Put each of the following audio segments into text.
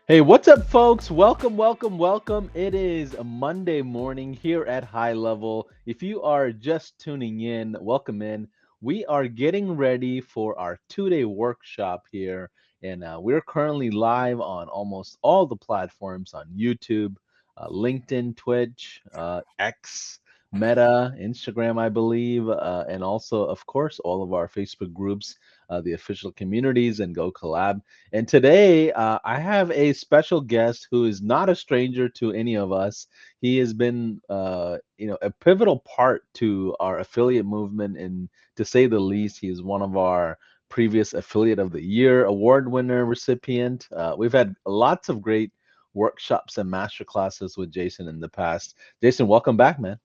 Hey, what's up, folks? Welcome, welcome, welcome. It is a Monday morning here at High Level. If you are just tuning in, welcome in. We are getting ready for our 2-day workshop here, and we're currently live on almost all the platforms on YouTube, LinkedIn, Twitch, X, Meta, Instagram, I believe, and also, of course, all of our Facebook groups, the official communities, and Go Collab. And today, I have a special guest who is not a stranger to any of us. He has been, a pivotal part to our affiliate movement, and to say the least, he is one of our previous Affiliate of the Year award winner recipient. We've had lots of great workshops and master classes with Jason in the past. Jason, welcome back, man.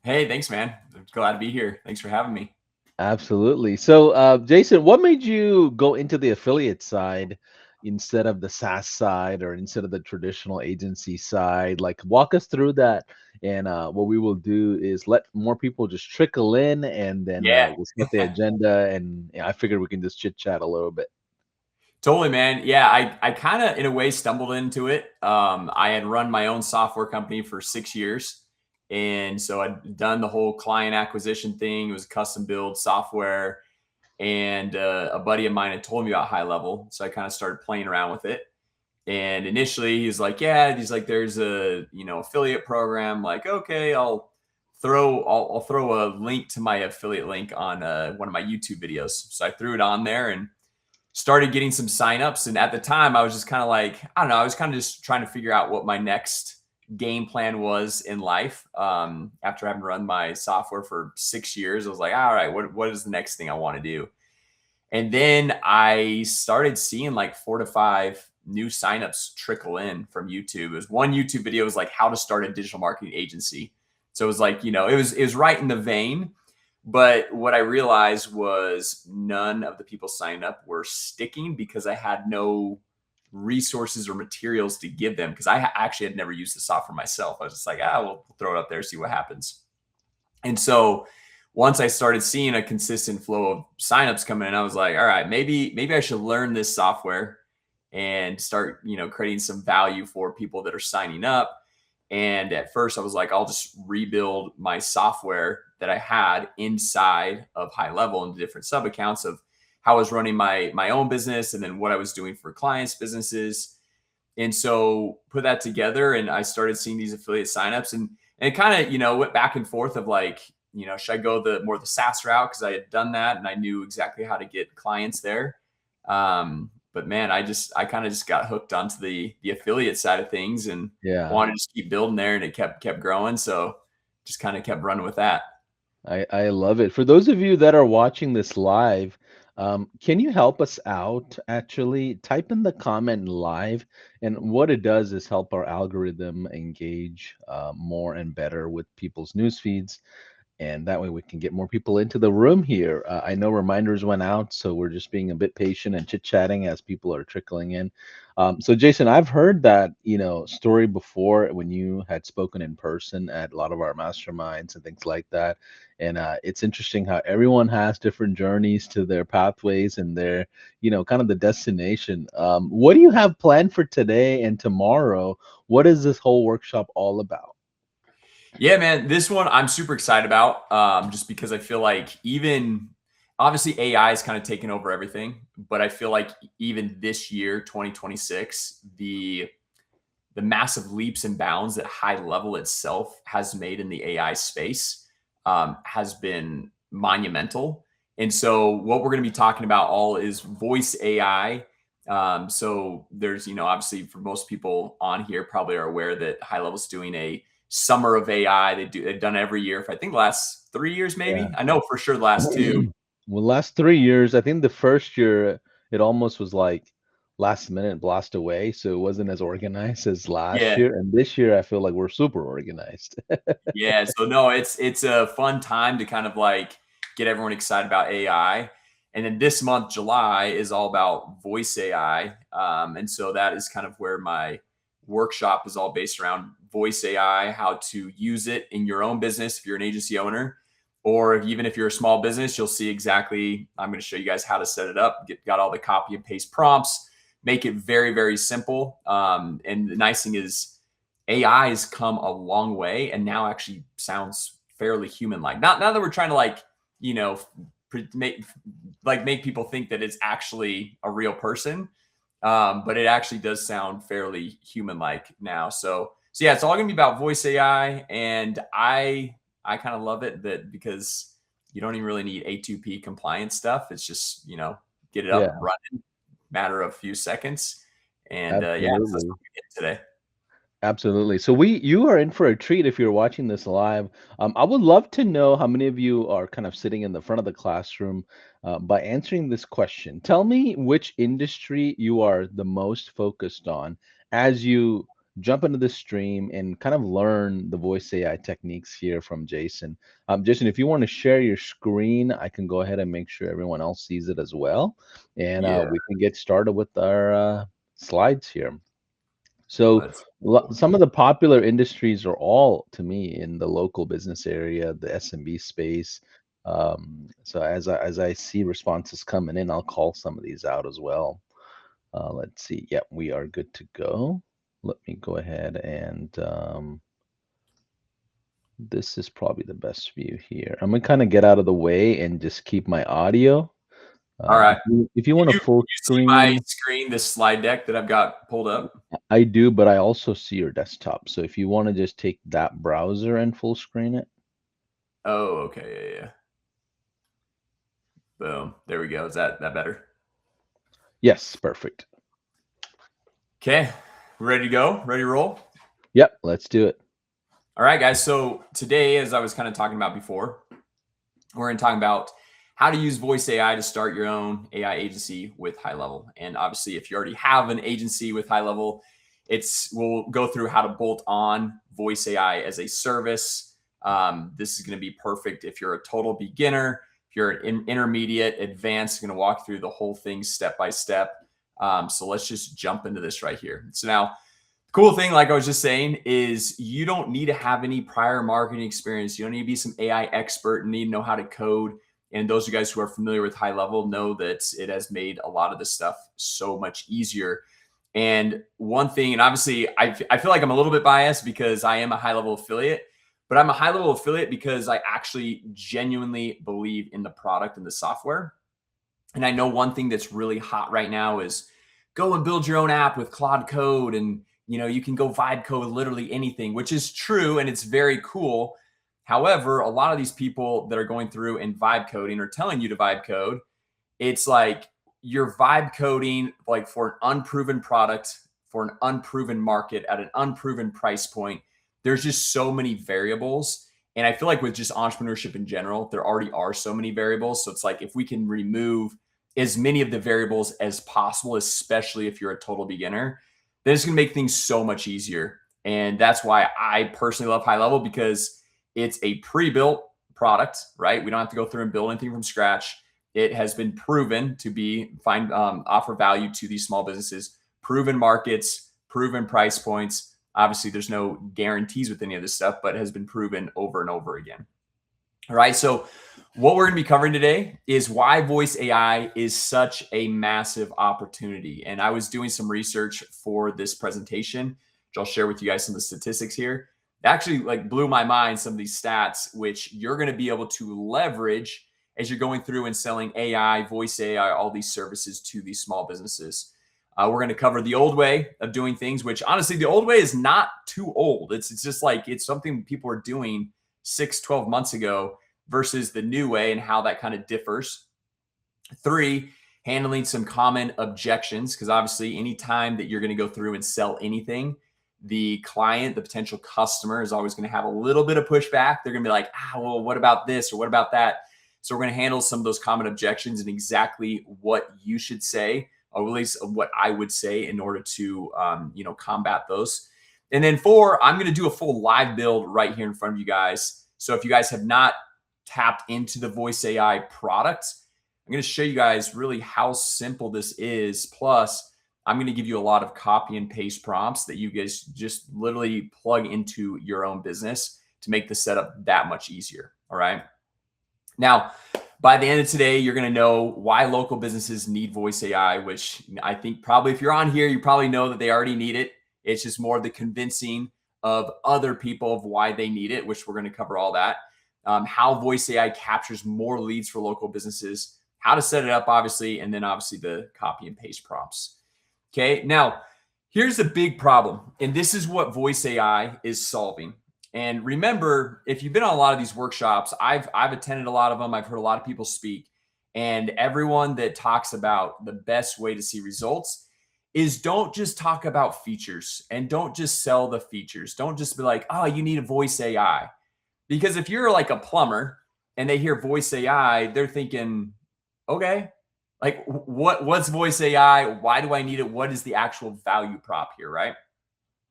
Hey, thanks, man. I'm glad to be here. Thanks for having me. Absolutely. So, Jason, what made you go into the affiliate side instead of the SaaS side or instead of the traditional agency side? Like, walk us through that. And what we will do is let more people just trickle in, and then Yeah, we'll set the agenda. And I figured we can just chit chat a little bit. totally, man. Yeah, I kind of, in a way, stumbled into it. I had run my own software company for 6 years. And so I'd done the whole client acquisition thing. It was custom build software. And a buddy of mine had told me about HighLevel. So I kind of started playing around with it. And initially he's like, yeah, he's like, there's a, affiliate program. Like, okay, I'll throw a link to my affiliate link on one of my YouTube videos. So I threw it on there and started getting some signups. And at the time I was just kind of like, I don't know, I was kind of just trying to figure out what my next game plan was in life. After having run my software for 6 years, I was like, all right, what is the next thing I want to do? And then I started seeing like 4 to 5 new signups trickle in from YouTube. It was one YouTube video was like how to start a digital marketing agency. So it was like, it was right in the vein. But what I realized was none of the people signing up were sticking because I had no resources or materials to give them because actually had never used the software myself. I was just like, we'll throw it up there, see what happens. And so once I started seeing a consistent flow of signups coming in, I was like, all right, maybe I should learn this software and start, creating some value for people that are signing up. And at first I was like, I'll just rebuild my software that I had inside of HighLevel into different sub accounts of how I was running my own business and then what I was doing for clients' businesses. And so put that together and I started seeing these affiliate signups and it kind of, went back and forth of like, should I go the SaaS route? Cause I had done that and I knew exactly how to get clients there. But man, I kind of just got hooked onto the affiliate side of things and Yeah. wanted to just keep building there and it kept growing. So just kind of kept running with that. I love it. For those of you that are watching this live, can you help us out? Actually, type in the comment live, and what it does is help our algorithm engage more and better with people's news feeds, and that way we can get more people into the room here. I know reminders went out, so we're just being a bit patient and chit-chatting as people are trickling in. So Jason, I've heard that, story before when you had spoken in person at a lot of our masterminds and things like that. And it's interesting how everyone has different journeys to their pathways and their, kind of the destination. What do you have planned for today and tomorrow? What is this whole workshop all about? Yeah, man, this one I'm super excited about just because I feel like even obviously AI is kind of taking over everything, but I feel like even this year, 2026, the massive leaps and bounds that HighLevel itself has made in the AI space has been monumental. And so, what we're going to be talking about all is voice AI. So there's, obviously for most people on here probably are aware that HighLevel's doing a summer of AI. They've done it every year for I think the last 3 years, Yeah. maybe. I know for sure the last two. Well, last 3 years, I think the first year it almost was like last minute blast away, so it wasn't as organized as last Yeah. year. And this year, I feel like we're super organized. Yeah, so no, it's a fun time to kind of like get everyone excited about AI. And then this month, July, is all about voice AI. And so that is kind of where my workshop is all based around voice AI, how to use it in your own business if you're an agency owner, or even if you're a small business, you'll see exactly. I'm going to show you guys how to set it up. Got all the copy and paste prompts make it very, very simple. And the nice thing is AI has come a long way and now actually sounds fairly human-like. Not that we're trying to like, you know, make people think that it's actually a real person, but it actually does sound fairly human-like now. So yeah, it's all gonna be about voice AI, and I kind of love it that because you don't even really need A2P compliance stuff. It's just get it up Yeah, and running, matter of a few seconds, and yeah, so that's absolutely. what we get today. Absolutely. So you are in for a treat if you're watching this live. I would love to know how many of you are kind of sitting in the front of the classroom by answering this question. Tell me which industry you are the most focused on as you jump into the stream and kind of learn the voice AI techniques here from Jason. Jason, if you want to share your screen, I can go ahead and make sure everyone else sees it as well, and Yeah, we can get started with our slides here. So let's go. some of the popular industries are all, to me, in the local business area, the SMB space. So as I see responses coming in, I'll call some of these out as well. Let's see. Yep, we are good to go. Let me go ahead and this is probably the best view here. I'm gonna kind of get out of the way and just keep my audio. All right. If you Can want a full you see my screen, screen, this slide deck that I've got pulled up? I do, but I also see your desktop. So if you want to just take that browser and full screen it. Oh, okay, yeah. Boom. There we go. Is that better? Yes, perfect. Okay. Ready to go? Ready to roll? Yep, let's do it. All right, guys. So today, as I was kind of talking about before, we're going to talk about how to use voice AI to start your own AI agency with HighLevel. And obviously, if you already have an agency with HighLevel, we'll go through how to bolt on voice AI as a service. This is going to be perfect if you're a total beginner, if you're an intermediate, advanced. Going to walk through the whole thing step by step. So let's just jump into this right here. So now, cool thing, like I was just saying, is you don't need to have any prior marketing experience. You don't need to be some AI expert and need to know how to code. And those of you guys who are familiar with HighLevel know that it has made a lot of this stuff so much easier. And one thing, and obviously I feel like I'm a little bit biased because I am a HighLevel affiliate, but I'm a HighLevel affiliate because I actually genuinely believe in the product and the software. And I know one thing that's really hot right now is go and build your own app with Claude Code, and you can go vibe code literally anything, which is true and it's very cool. However, a lot of these people that are going through and vibe coding or telling you to vibe code, it's like you're vibe coding like for an unproven product, for an unproven market at an unproven price point. There's just so many variables. And I feel like with just entrepreneurship in general, there already are so many variables. So it's like if we can remove as many of the variables as possible, especially if you're a total beginner, then it's going to make things so much easier. And that's why I personally love HighLevel, because it's a pre-built product, right? We don't have to go through and build anything from scratch. It has been proven to offer value to these small businesses, proven markets, proven price points. Obviously, there's no guarantees with any of this stuff, but it has been proven over and over again. All right. So what we're going to be covering today is why voice AI is such a massive opportunity. And I was doing some research for this presentation, which I'll share with you guys some of the statistics here. It actually like blew my mind, some of these stats, which you're going to be able to leverage as you're going through and selling AI, voice AI, all these services to these small businesses. We're going to cover the old way of doing things, which honestly, the old way is not too old. It's just like it's something people are doing 6-12 months ago versus the new way and how that kind of differs. 3, handling some common objections, because obviously anytime that you're going to go through and sell anything, the client, the potential customer, is always going to have a little bit of pushback. They're going to be like, well, what about this or what about that? So we're going to handle some of those common objections and exactly what you should say, or at least what I would say in order to combat those. And then 4, I'm going to do a full live build right here in front of you guys. So if you guys have not tapped into the voice AI product, I'm going to show you guys really how simple this is. Plus, I'm going to give you a lot of copy and paste prompts that you guys just literally plug into your own business to make the setup that much easier. All right. Now, By the end of today, you're going to know why local businesses need voice AI, which I think probably if you're on here, you probably know that they already need it. It's just more the convincing of other people of why they need it, which we're going to cover all that. How voice AI captures more leads for local businesses, how to set it up, obviously, and then obviously the copy and paste prompts. Okay, now here's the big problem, and this is what voice AI is solving. And remember, if you've been on a lot of these workshops, I've attended a lot of them. I've heard a lot of people speak, and everyone that talks about the best way to see results is don't just talk about features and don't just sell the features. Don't just be like, oh, you need a voice AI. Because if you're like a plumber and they hear voice AI, they're thinking, okay, like what's voice AI? Why do I need it? What is the actual value prop here, right?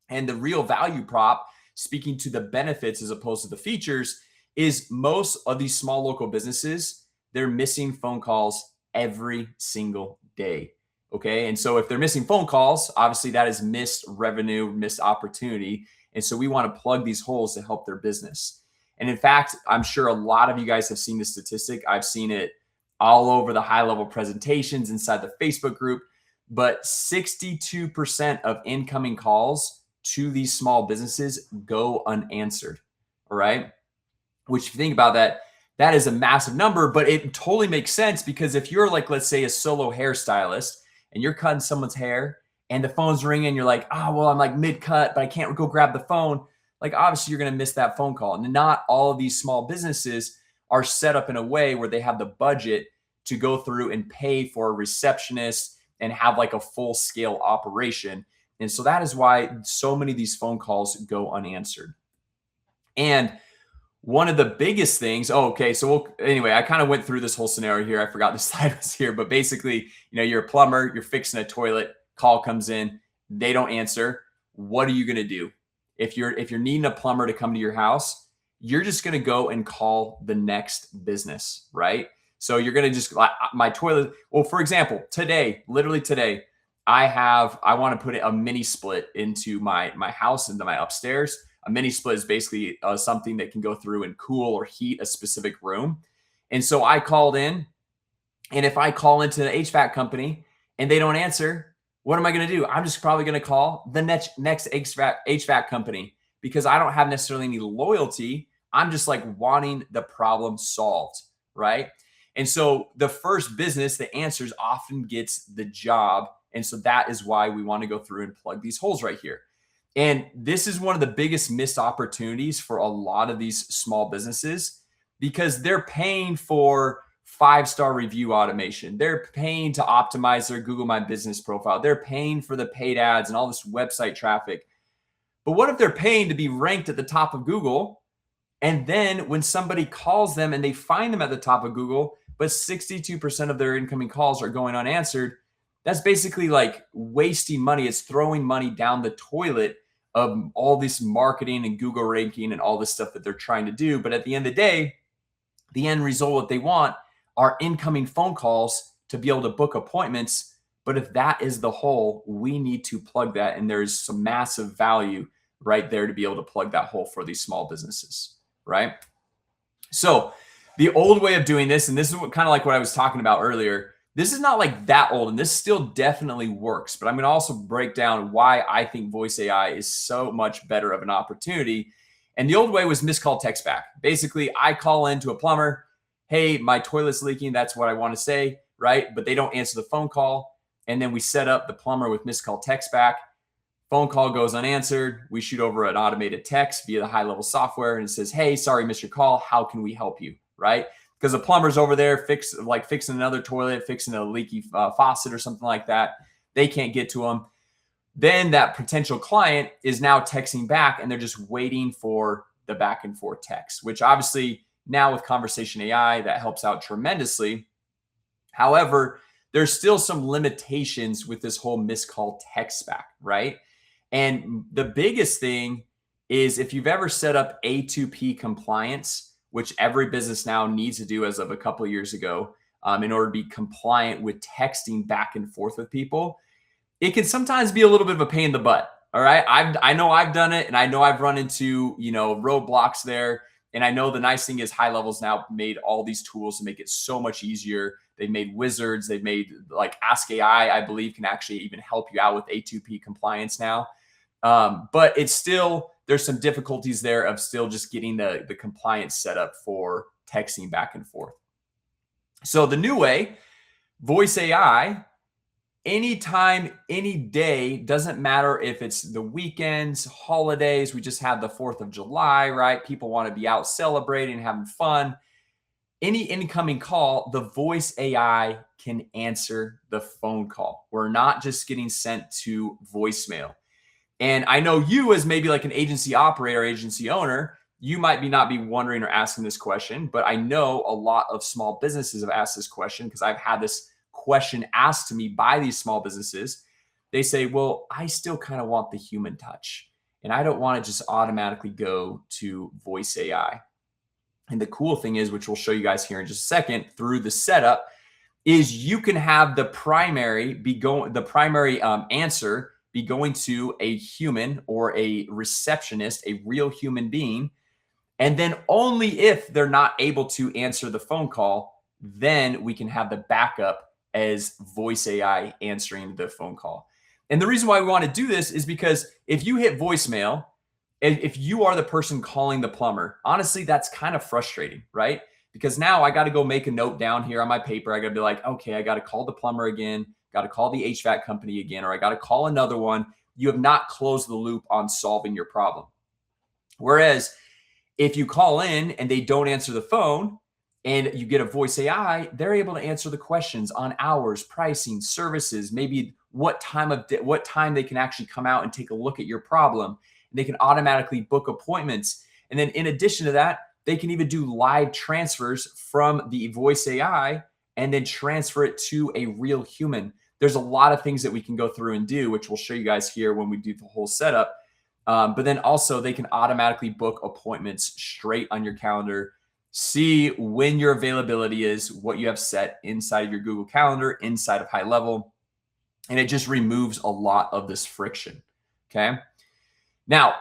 And the real value prop, speaking to the benefits as opposed to the features, is most of these small local businesses, they're missing phone calls every single day. Okay. And so if they're missing phone calls, obviously that is missed revenue, missed opportunity. And so we want to plug these holes to help their business. And in fact, I'm sure a lot of you guys have seen this statistic. I've seen it all over the HighLevel presentations inside the Facebook group, but 62% of incoming calls to these small businesses go unanswered. All right. Which, if you think about that, that is a massive number, but it totally makes sense because if you're like, let's say, a solo hairstylist and you're cutting someone's hair and the phone's ringing, you're like, oh, well, I'm like mid cut, but I can't go grab the phone. Like, obviously, you're going to miss that phone call. And not all of these small businesses are set up in a way where they have the budget to go through and pay for a receptionist and have like a full scale operation. And so that is why so many of these phone calls go unanswered. And one of the biggest things, anyway, I kind of went through this whole scenario here. I forgot the slide was here, but basically, you're a plumber, you're fixing a toilet, call comes in, they don't answer. What are you going to do? If you're needing a plumber to come to your house, you're just going to go and call the next business, right? So you're going to just, my toilet. Well, for example, literally today, I want to put a mini split into my house, into my upstairs. A mini split is basically something that can go through and cool or heat a specific room. And so I called in, and if I call into the HVAC company and they don't answer, what am I going to do? I'm just probably going to call the next HVAC company because I don't have necessarily any loyalty. I'm just like wanting the problem solved, right? And so the first business that answers often gets the job. And so that is why we want to go through and plug these holes right here. And this is one of the biggest missed opportunities for a lot of these small businesses because they're paying for 5-star review automation. They're paying to optimize their Google My Business profile. They're paying for the paid ads and all this website traffic. But what if they're paying to be ranked at the top of Google? And then when somebody calls them and they find them at the top of Google, but 62% of their incoming calls are going unanswered, that's basically like wasting money. It's throwing money down the toilet of all this marketing and Google ranking and all this stuff that they're trying to do. But at the end of the day, the end result, what they want are incoming phone calls to be able to book appointments. But if that is the hole, we need to plug that. And there's some massive value right there to be able to plug that hole for these small businesses, right? So the old way of doing this, and this is kind of like what I was talking about earlier, this is not like that old, and this still definitely works. But I'm going to also break down why I think voice AI is so much better of an opportunity. And the old way was missed call text back. Basically, I call into a plumber, hey, my toilet's leaking. That's what I want to say, right? But they don't answer the phone call. And then we set up the plumber with missed call text back. Phone call goes unanswered. We shoot over an automated text via the HighLevel software, and it says, hey, sorry, missed your call. How can we help you, right? Because the plumber's over there fixing another toilet, fixing a leaky faucet or something like that. They can't get to them. Then that potential client is now texting back, and they're just waiting for the back and forth text, which obviously now with conversation AI, that helps out tremendously. However, there's still some limitations with this whole missed call text back, right? And the biggest thing is if you've ever set up A2P compliance, which every business now needs to do as of a couple of years ago, in order to be compliant with texting back and forth with people, it can sometimes be a little bit of a pain in the butt. All right. I know I've done it, and I know I've run into, roadblocks there. And I know the nice thing is HighLevel's now made all these tools to make it so much easier. They've made wizards. They've made like Ask AI, I believe, can actually even help you out with A2P compliance now. But it's still, there's some difficulties there of still just getting the compliance set up for texting back and forth. So the new way, voice AI, anytime, any day, doesn't matter if it's the weekends, holidays. We just had the 4th of July, right? People want to be out celebrating, having fun. Any incoming call, the voice AI can answer the phone call. We're not just getting sent to voicemail. And I know you, as maybe like an agency operator, agency owner, you might not be wondering or asking this question, but I know a lot of small businesses have asked this question because I've had this question asked to me by these small businesses. They say, well, I still kind of want the human touch, and I don't want to just automatically go to voice AI. And the cool thing is, which we'll show you guys here in just a second through the setup, is you can have the primary answer be going to a human or a receptionist, a real human being. And then only if they're not able to answer the phone call, then we can have the backup as voice AI answering the phone call. And the reason why we want to do this is because if you hit voicemail, if you are the person calling the plumber, honestly, that's kind of frustrating, right? Because now I got to go make a note down here on my paper. I got to be like, okay, I got to call the plumber again, got to call the HVAC company again, or I got to call another one. You have not closed the loop on solving your problem. Whereas if you call in and they don't answer the phone and you get a voice AI, they're able to answer the questions on hours, pricing, services, maybe what time they can actually come out and take a look at your problem. And they can automatically book appointments. And then in addition to that, they can even do live transfers from the voice AI and then transfer it to a real human. There's a lot of things that we can go through and do, which we'll show you guys here when we do the whole setup. But then also they can automatically book appointments straight on your calendar, see when your availability is, what you have set inside of your Google Calendar, inside of HighLevel, and it just removes a lot of this friction, okay? Now,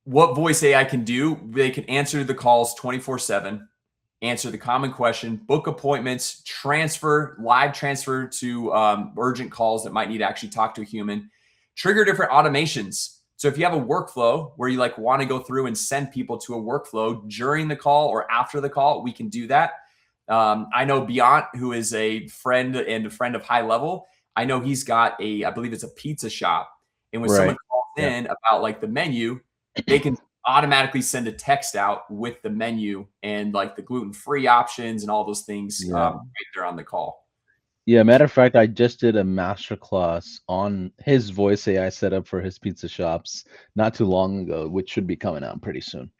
what voice AI can do, they can answer the calls 24/7, answer the common question, book appointments, live transfer to urgent calls that might need to actually talk to a human, trigger different automations. So if you have a workflow where you like want to go through and send people to a workflow during the call or after the call, we can do that. I know Beyond, who is a friend of HighLevel, I know he's got I believe it's a pizza shop. And when someone calls in about like the menu, they can automatically send a text out with the menu and like the gluten-free options and all those things right there on the call. Yeah, matter of fact, I just did a masterclass on his voice AI setup for his pizza shops not too long ago, which should be coming out pretty soon.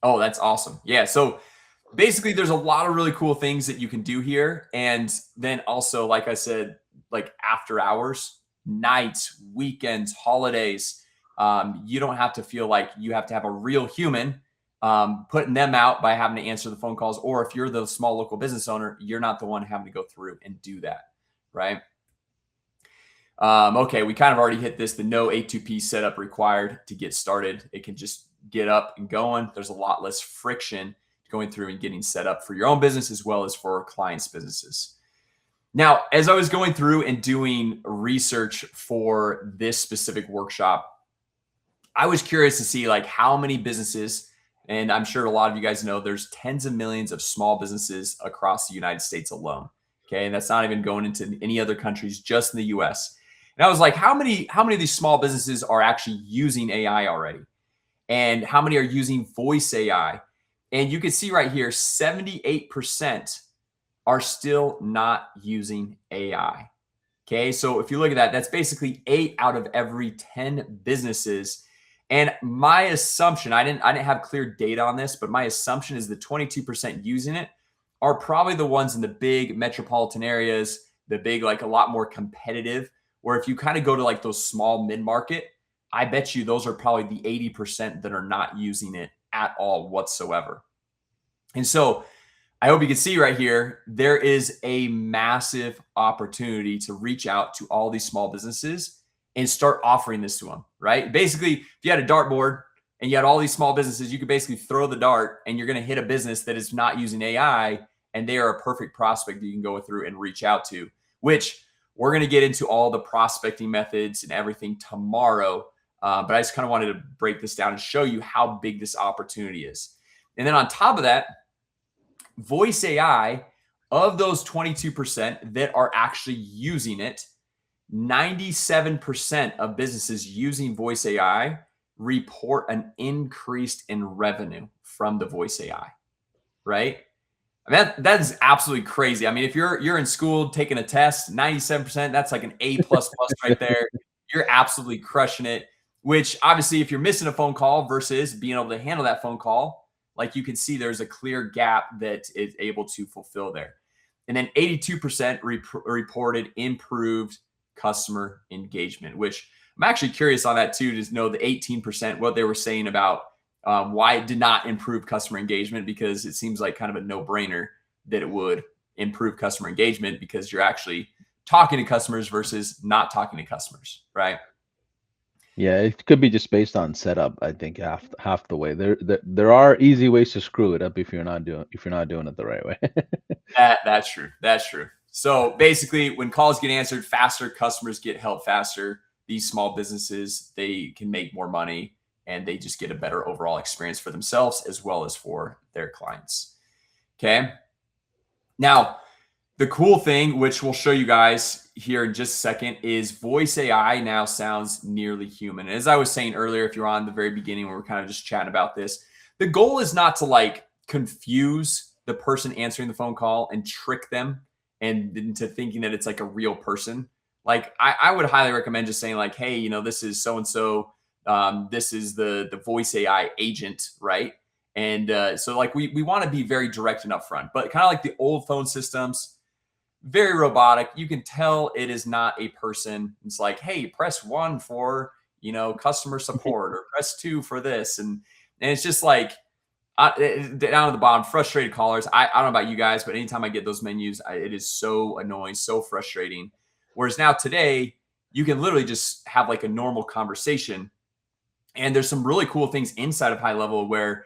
Oh, that's awesome. Yeah. So basically, there's a lot of really cool things that you can do here. And then also, like I said, like after hours, nights, weekends, holidays, you don't have to feel like you have to have a real human putting them out by having to answer the phone calls. Or if you're the small local business owner, you're not the one having to go through and do that, right? Okay, we kind of already hit this, the no A2P setup required to get started. It can just get up and going. There's a lot less friction going through and getting set up for your own business as well as for clients' businesses. Now, as I was going through and doing research for this specific workshop, I was curious to see like how many businesses, and I'm sure a lot of you guys know there's tens of millions of small businesses across the United States alone. Okay, and that's not even going into any other countries, just in the US. And I was like, how many of these small businesses are actually using AI already? And how many are using voice AI? And you can see right here, 78% are still not using AI. Okay, so if you look at that, that's basically 8 out of every 10 businesses. And my assumption, I didn't have clear data on this, but my assumption is the 22% using it are probably the ones in the big metropolitan areas, the big, like a lot more competitive, where if you kind of go to like those small mid-market, I bet you those are probably the 80% that are not using it at all whatsoever. And so I hope you can see right here, there is a massive opportunity to reach out to all these small businesses and start offering this to them, right? Basically, if you had a dartboard And yet all these small businesses, you could basically throw the dart and you're going to hit a business that is not using AI, and they are a perfect prospect that you can go through and reach out to, which we're going to get into all the prospecting methods and everything tomorrow. But I just kind of wanted to break this down and show you how big this opportunity is. And then on top of that, voice AI, of those 22% that are actually using it, 97% of businesses using voice AI report an increase in revenue from the voice AI, right? I mean, that is absolutely crazy. I mean, if you're in school taking a test, 97%, that's like an A++ right there. You're absolutely crushing it, which obviously if you're missing a phone call versus being able to handle that phone call, like you can see there's a clear gap that is able to fulfill there. And then 82% reported improved customer engagement, which I'm actually curious on that too, to know the 18%, what they were saying about why it did not improve customer engagement, because it seems like kind of a no-brainer that it would improve customer engagement because you're actually talking to customers versus not talking to customers, right? Yeah, it could be just based on setup. I think half the way. There are easy ways to screw it up if you're not doing it the right way. That's true. That's true. So basically, when calls get answered faster, customers get help faster. These small businesses, they can make more money and they just get a better overall experience for themselves as well as for their clients. Okay. Now, the cool thing, which we'll show you guys here in just a second, is voice AI now sounds nearly human. And as I was saying earlier, if you're on the very beginning, when we're kind of just chatting about this, the goal is not to like confuse the person answering the phone call and trick them and into thinking that it's like a real person. Like I would highly recommend just saying like, hey, this is so-and-so. This is the voice AI agent, right? And so like we want to be very direct and upfront, but kind of like the old phone systems, very robotic. You can tell it is not a person. It's like, hey, press 1 for, customer support, or press 2 for this. And it's just like down at the bottom, frustrated callers. I don't know about you guys, but anytime I get those menus, it is so annoying, so frustrating. Whereas now today, you can literally just have like a normal conversation. And there's some really cool things inside of HighLevel where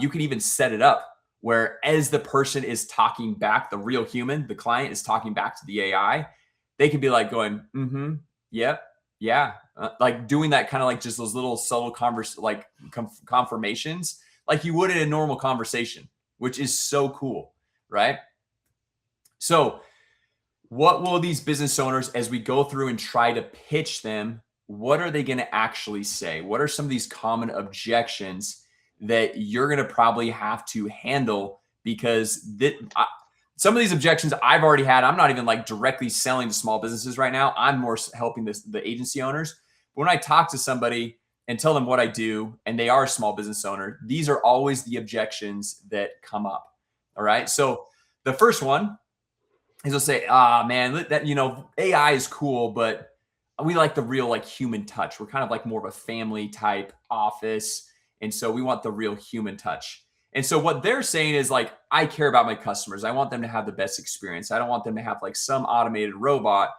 you can even set it up where as the person is talking back, the real human, the client is talking back to the AI, they can be like going, mm-hmm, yep, yeah. Like doing that kind of like just those little subtle confirmations like you would in a normal conversation, which is so cool, right? So what will these business owners, as we go through and try to pitch them, what are they going to actually say? What are some of these common objections that you're going to probably have to handle? Because some of these objections I've already had. I'm not even like directly selling to small businesses right now. I'm more helping the agency owners. But when I talk to somebody and tell them what I do, and they are a small business owner, these are always the objections that come up. All right. So the first one is they'll say, man, that, AI is cool, but we like the real like human touch. We're kind of like more of a family type office. And so we want the real human touch. And so what they're saying is like, I care about my customers. I want them to have the best experience. I don't want them to have like some automated robot.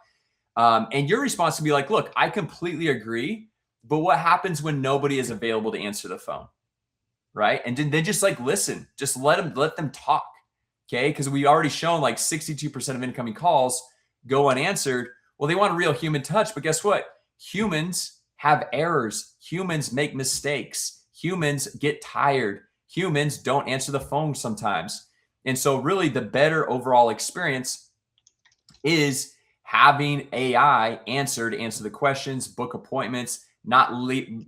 And your response to be like, look, I completely agree. But what happens when nobody is available to answer the phone? Right. And then just like, listen, just let them talk. Okay. Because we already shown like 62% of incoming calls go unanswered. Well, they want a real human touch, but guess what? Humans have errors. Humans make mistakes. Humans get tired. Humans don't answer the phone sometimes. And so really the better overall experience is having AI answer the questions, book appointments,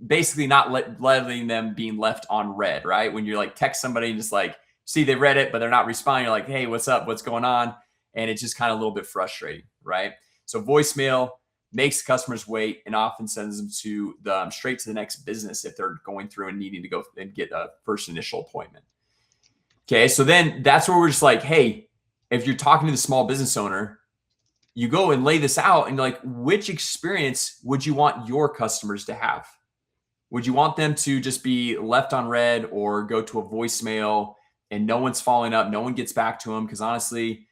basically not letting them being left on red, right? When you're like text somebody and just like, see, they read it, but they're not responding. You're like, hey, what's up? What's going on? And it's just kind of a little bit frustrating, right? So voicemail makes customers wait and often sends them to straight to the next business if they're going through and needing to go and get a first initial appointment. Okay, so then that's where we're just like, hey, if you're talking to the small business owner, you go and lay this out and like, which experience would you want your customers to have? Would you want them to just be left on red or go to a voicemail and no one's following up, no one gets back to them? Because honestly,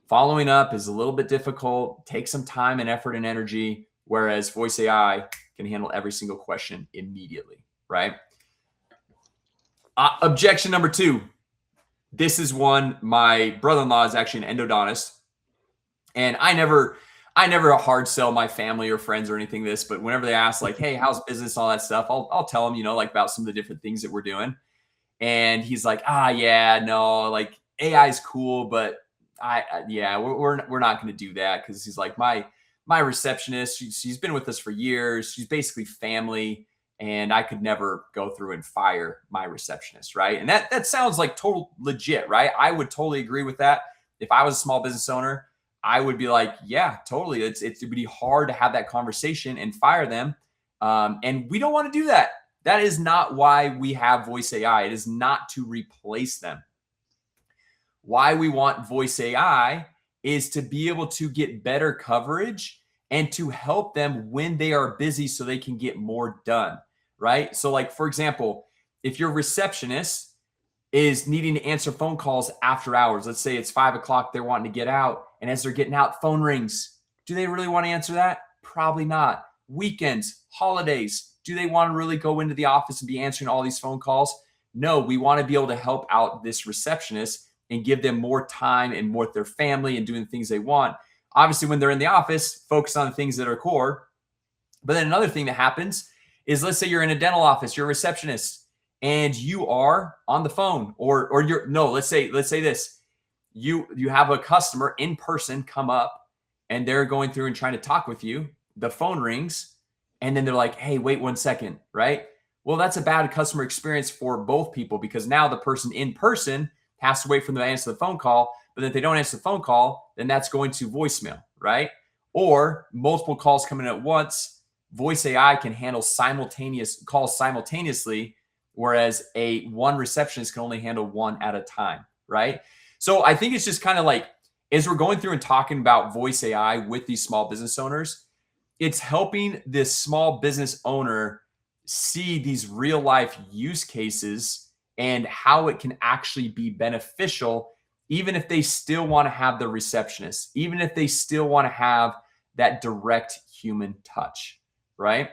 following up is a little bit difficult, takes some time and effort and energy, whereas voice AI can handle every single question immediately, right? Objection number 2. This is one. My brother-in-law is actually an endodontist, and I never hard sell my family or friends or anything this, but whenever they ask like, "Hey, how's business?" all that stuff, I'll tell them, like about some of the different things that we're doing. And he's like, yeah, no, like AI is cool, but yeah, we're not going to do that, because he's like, my receptionist, she's been with us for years. She's basically family, and I could never go through and fire my receptionist, right? And that sounds like total legit, right? I would totally agree with that. If I was a small business owner, I would be like, yeah, totally. It would be hard to have that conversation and fire them, and we don't want to do that. That is not why we have voice AI. It is not to replace them. Why we want voice AI is to be able to get better coverage and to help them when they are busy so they can get more done, right? So like, for example, if your receptionist is needing to answer phone calls after hours, let's say it's 5 o'clock, they're wanting to get out, and as they're getting out, phone rings. Do they really want to answer that? Probably not. Weekends, holidays, do they want to really go into the office and be answering all these phone calls? No, we want to be able to help out this receptionist and give them more time and more with their family and doing the things they want. Obviously, when they're in the office, focus on the things that are core. But then another thing that happens is, let's say you're in a dental office, you're a receptionist, and you are on the phone, or you're no, let's say this. You have a customer in person come up, and they're going through and trying to talk with you. The phone rings, and then they're like, "Hey, wait 1 second," right? Well, that's a bad customer experience for both people, because now the person in person has to wait for them to answer the phone call. But if they don't answer the phone call, then that's going to voicemail, right? Or multiple calls coming at once. Voice AI can handle simultaneous calls simultaneously, whereas a one receptionist can only handle one at a time, right? So I think it's just kind of like, as we're going through and talking about voice AI with these small business owners, it's helping this small business owner see these real life use cases and how it can actually be beneficial, even if they still want to have the receptionist, even if they still want to have that direct human touch, right?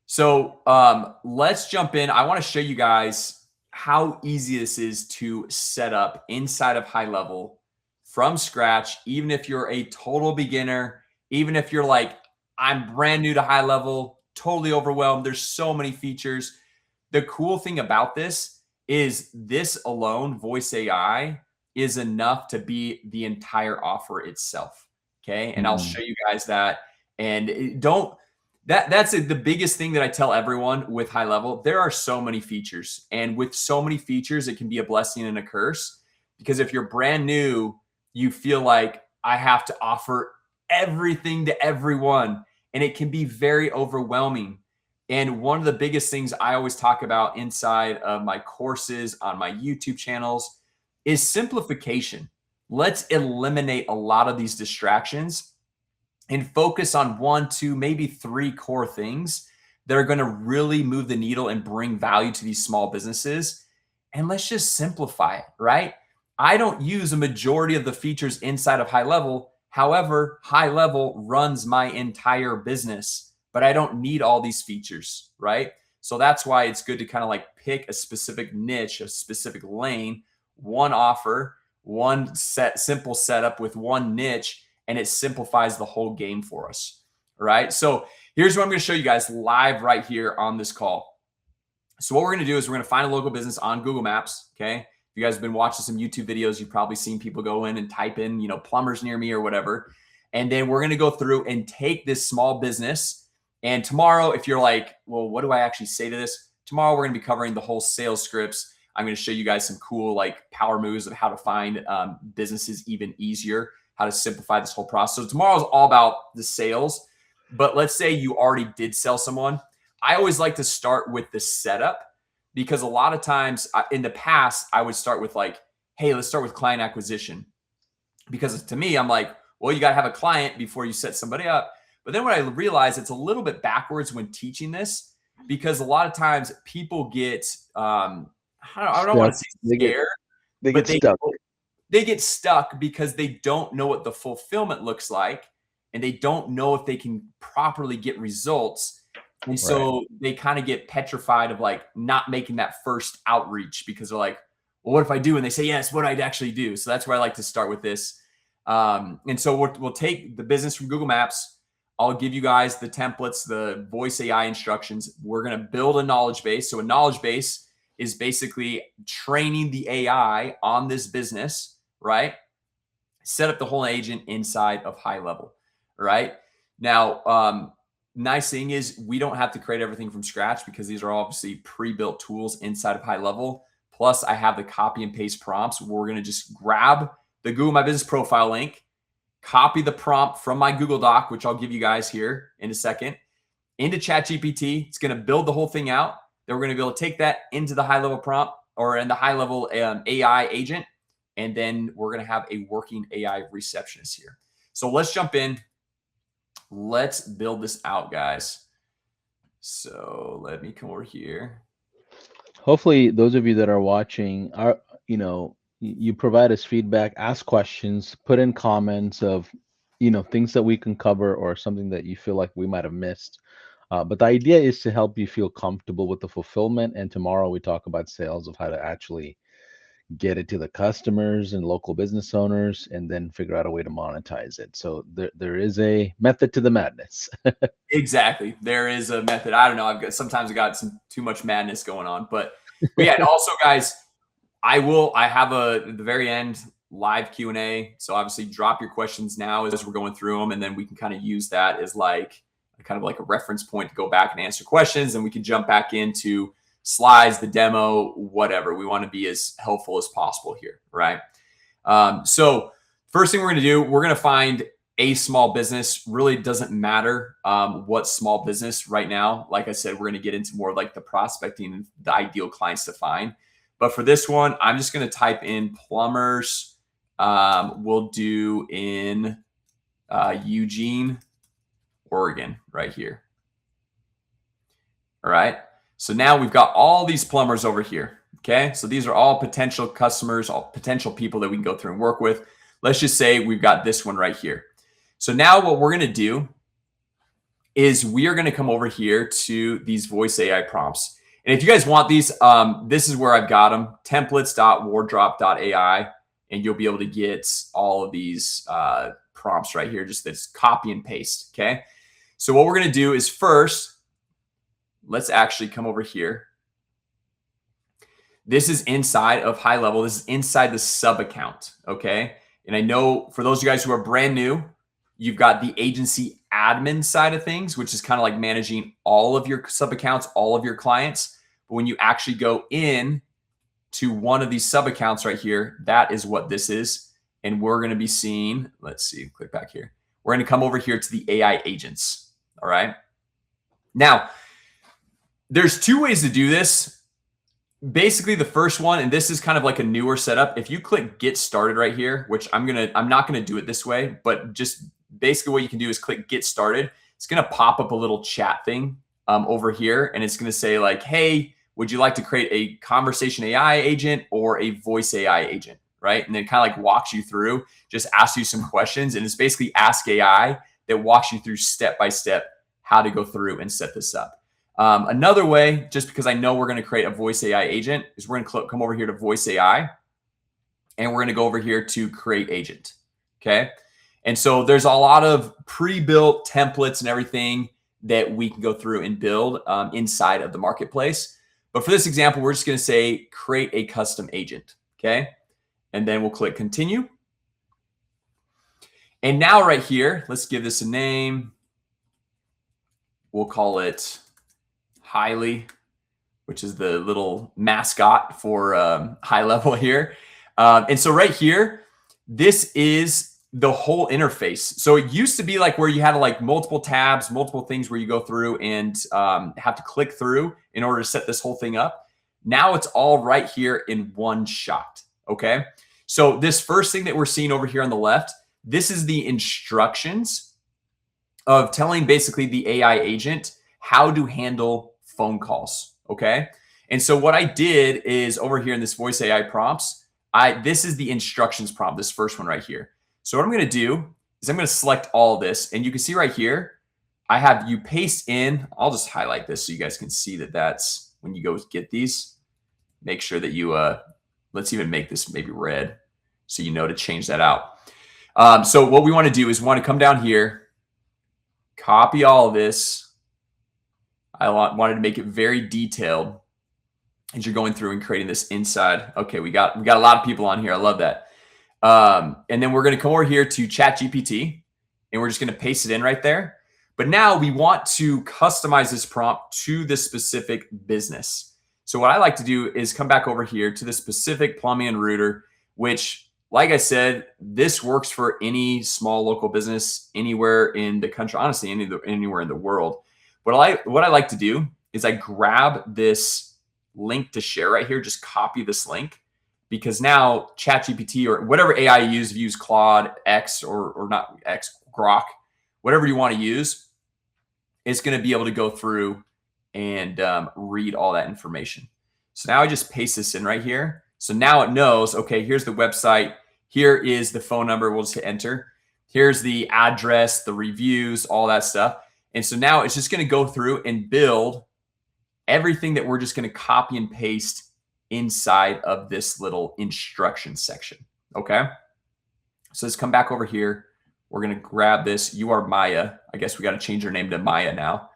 So let's jump in. I want to show you guys how easy this is to set up inside of HighLevel from scratch, even if you're a total beginner, even if you're like, I'm brand new to HighLevel, totally overwhelmed. There's so many features. The cool thing about this is this alone, voice AI, is enough to be the entire offer itself. Okay. And I'll show you guys that. And don't, that's the biggest thing that I tell everyone with HighLevel. There are so many features, and with so many features, it can be a blessing and a curse, because if you're brand new, you feel like I have to offer everything to everyone, and it can be very overwhelming. And one of the biggest things I always talk about inside of my courses on my YouTube channels is simplification. Let's eliminate a lot of these distractions and focus on 1, 2, maybe 3 core things that are going to really move the needle and bring value to these small businesses. And let's just simplify it, right? I don't use a majority of the features inside of HighLevel. However, HighLevel runs my entire business, but I don't need all these features, right? So that's why it's good to kind of like pick a specific niche, a specific lane, one offer, one simple setup with one niche, and it simplifies the whole game for us. All right. So here's what I'm going to show you guys live right here on this call. So what we're going to do is we're going to find a local business on Google Maps. Okay. If you guys have been watching some YouTube videos, you've probably seen people go in and type in, plumbers near me or whatever. And then we're going to go through and take this small business. And tomorrow, if you're like, well, what do I actually say to this? Tomorrow, we're going to be covering the whole sales scripts. I'm going to show you guys some cool like power moves of how to find businesses even easier, how to simplify this whole process. So tomorrow is all about the sales. But let's say you already did sell someone. I always like to start with the setup, because a lot of times in the past, I would start with like, hey, let's start with client acquisition. Because to me, I'm like, well, you got to have a client before you set somebody up. But then what I realized, it's a little bit backwards when teaching this, because a lot of times people get, I don't want to say scared, they get stuck. They get stuck because they don't know what the fulfillment looks like, and they don't know if they can properly get results And Right. so they kind of get petrified of like not making that first outreach because they're like, well, what if I do? And they say, yes, what I'd actually do. So that's where I like to start with this. And so we'll take the business from Google Maps. I'll give you guys the templates, the voice AI instructions. We're going to build a knowledge base. So a knowledge base is basically training the AI on this business, right? Set up the whole agent inside of HighLevel, right? Now, nice thing is we don't have to create everything from scratch because these are obviously pre-built tools inside of HighLevel. Plus, I have the copy and paste prompts. We're going to just grab the Google My Business profile link, copy the prompt from my Google Doc, which I'll give you guys here in a second, into ChatGPT. It's going to build the whole thing out. Then we're going to be able to take that into the HighLevel prompt or in the HighLevel AI agent. And then we're going to have a working AI receptionist here. So let's jump in. Let's build this out, guys. So let me come over here. Hopefully, those of you that are watching are, you provide us feedback, ask questions, put in comments of, things that we can cover or something that you feel like we might have missed. But the idea is to help you feel comfortable with the fulfillment. And tomorrow we talk about sales of how to actually get it to the customers and local business owners, and then figure out a way to monetize it. So there is a method to the madness. Exactly. There is a method. I don't know. Sometimes I got some too much madness going on, but yeah. And also, guys, I have at the very end live Q&A. So obviously drop your questions now as we're going through them. And then we can kind of use that as like kind of like a reference point to go back and answer questions. And we can jump back into slides, the demo, whatever. We want to be as helpful as possible here, right? So first thing we're going to do, we're going to find a small business. Really doesn't matter what small business right now. Like I said, we're going to get into more like the prospecting and the ideal clients to find. But for this one, I'm just going to type in plumbers. We'll do in Eugene, Oregon, right here. All right. So now we've got all these plumbers over here. Okay. So these are all potential customers, all potential people that we can go through and work with. Let's just say we've got this one right here. So now what we're going to do is we are going to come over here to these voice AI prompts. And if you guys want these, this is where I've got them, templates.wardrop.ai, and you'll be able to get all of these prompts right here, just this copy and paste, okay? So what we're going to do is first, let's actually come over here. This is inside of HighLevel. This is inside the sub account, okay? And I know for those of you guys who are brand new, you've got the agency admin side of things, which is kind of like managing all of your sub accounts, all of your clients. But when you actually go in to one of these sub accounts right here, that is what this is. And we're going to be seeing, let's see, click back here. We're going to come over here to the AI agents. All right. Now, there's two ways to do this. Basically, the first one, and this is kind of like a newer setup. If you click get started right here, which I'm not going to do it this way, but just basically what you can do is click get started. It's going to pop up a little chat thing over here. And it's going to say like, hey, would you like to create a conversation AI agent or a voice AI agent? Right. And then kind of like walks you through, just asks you some questions. And it's basically Ask AI that walks you through step by step how to go through and set this up. Another way, just because I know we're going to create a voice AI agent, is we're going to come over here to voice AI, and we're going to go over here to create agent. Okay. And so there's a lot of pre-built templates and everything that we can go through and build inside of the marketplace. But for this example, we're just going to say create a custom agent. Okay. And then we'll click continue. And now right here, let's give this a name. We'll call it Highly, which is the little mascot for HighLevel here. And so right here, this is the whole interface. So it used to be like where you had like multiple tabs, multiple things where you go through and have to click through in order to set this whole thing up. Now it's all right here in one shot. Okay. So this first thing that we're seeing over here on the left, this is the instructions of telling basically the AI agent how to handle phone calls. Okay. And so what I did is over here in this voice AI prompts, this is the instructions prompt, this first one right here. So what I'm going to do is I'm going to select all of this, and you can see right here, I have you paste in, I'll just highlight this so you guys can see that that's when you go get these, make sure that you, let's even make this maybe red so you know to change that out. So what we want to do is we want to come down here, copy all of this. I wanted to make it very detailed as you're going through and creating this inside. Okay, we got a lot of people on here. I love that. And then we're going to come over here to ChatGPT and we're just going to paste it in right there. But now we want to customize this prompt to this specific business. So what I like to do is come back over here to the specific plumbing and rooter, which, like I said, this works for any small local business anywhere in the country, honestly, anywhere in the world. What I like to do is I grab this link to share right here, just copy this link, because now ChatGPT or whatever AI you use Claude, X or not X, Grok, whatever you want to use, is going to be able to go through and read all that information. So now I just paste this in right here. So now it knows, okay, here's the website. Here is the phone number. We'll just hit enter. Here's the address, the reviews, all that stuff. And so now it's just going to go through and build everything that we're just going to copy and paste inside of this little instruction section. Okay. So let's come back over here. We're going to grab this. You are Maya. I guess we got to change your name to Maya now.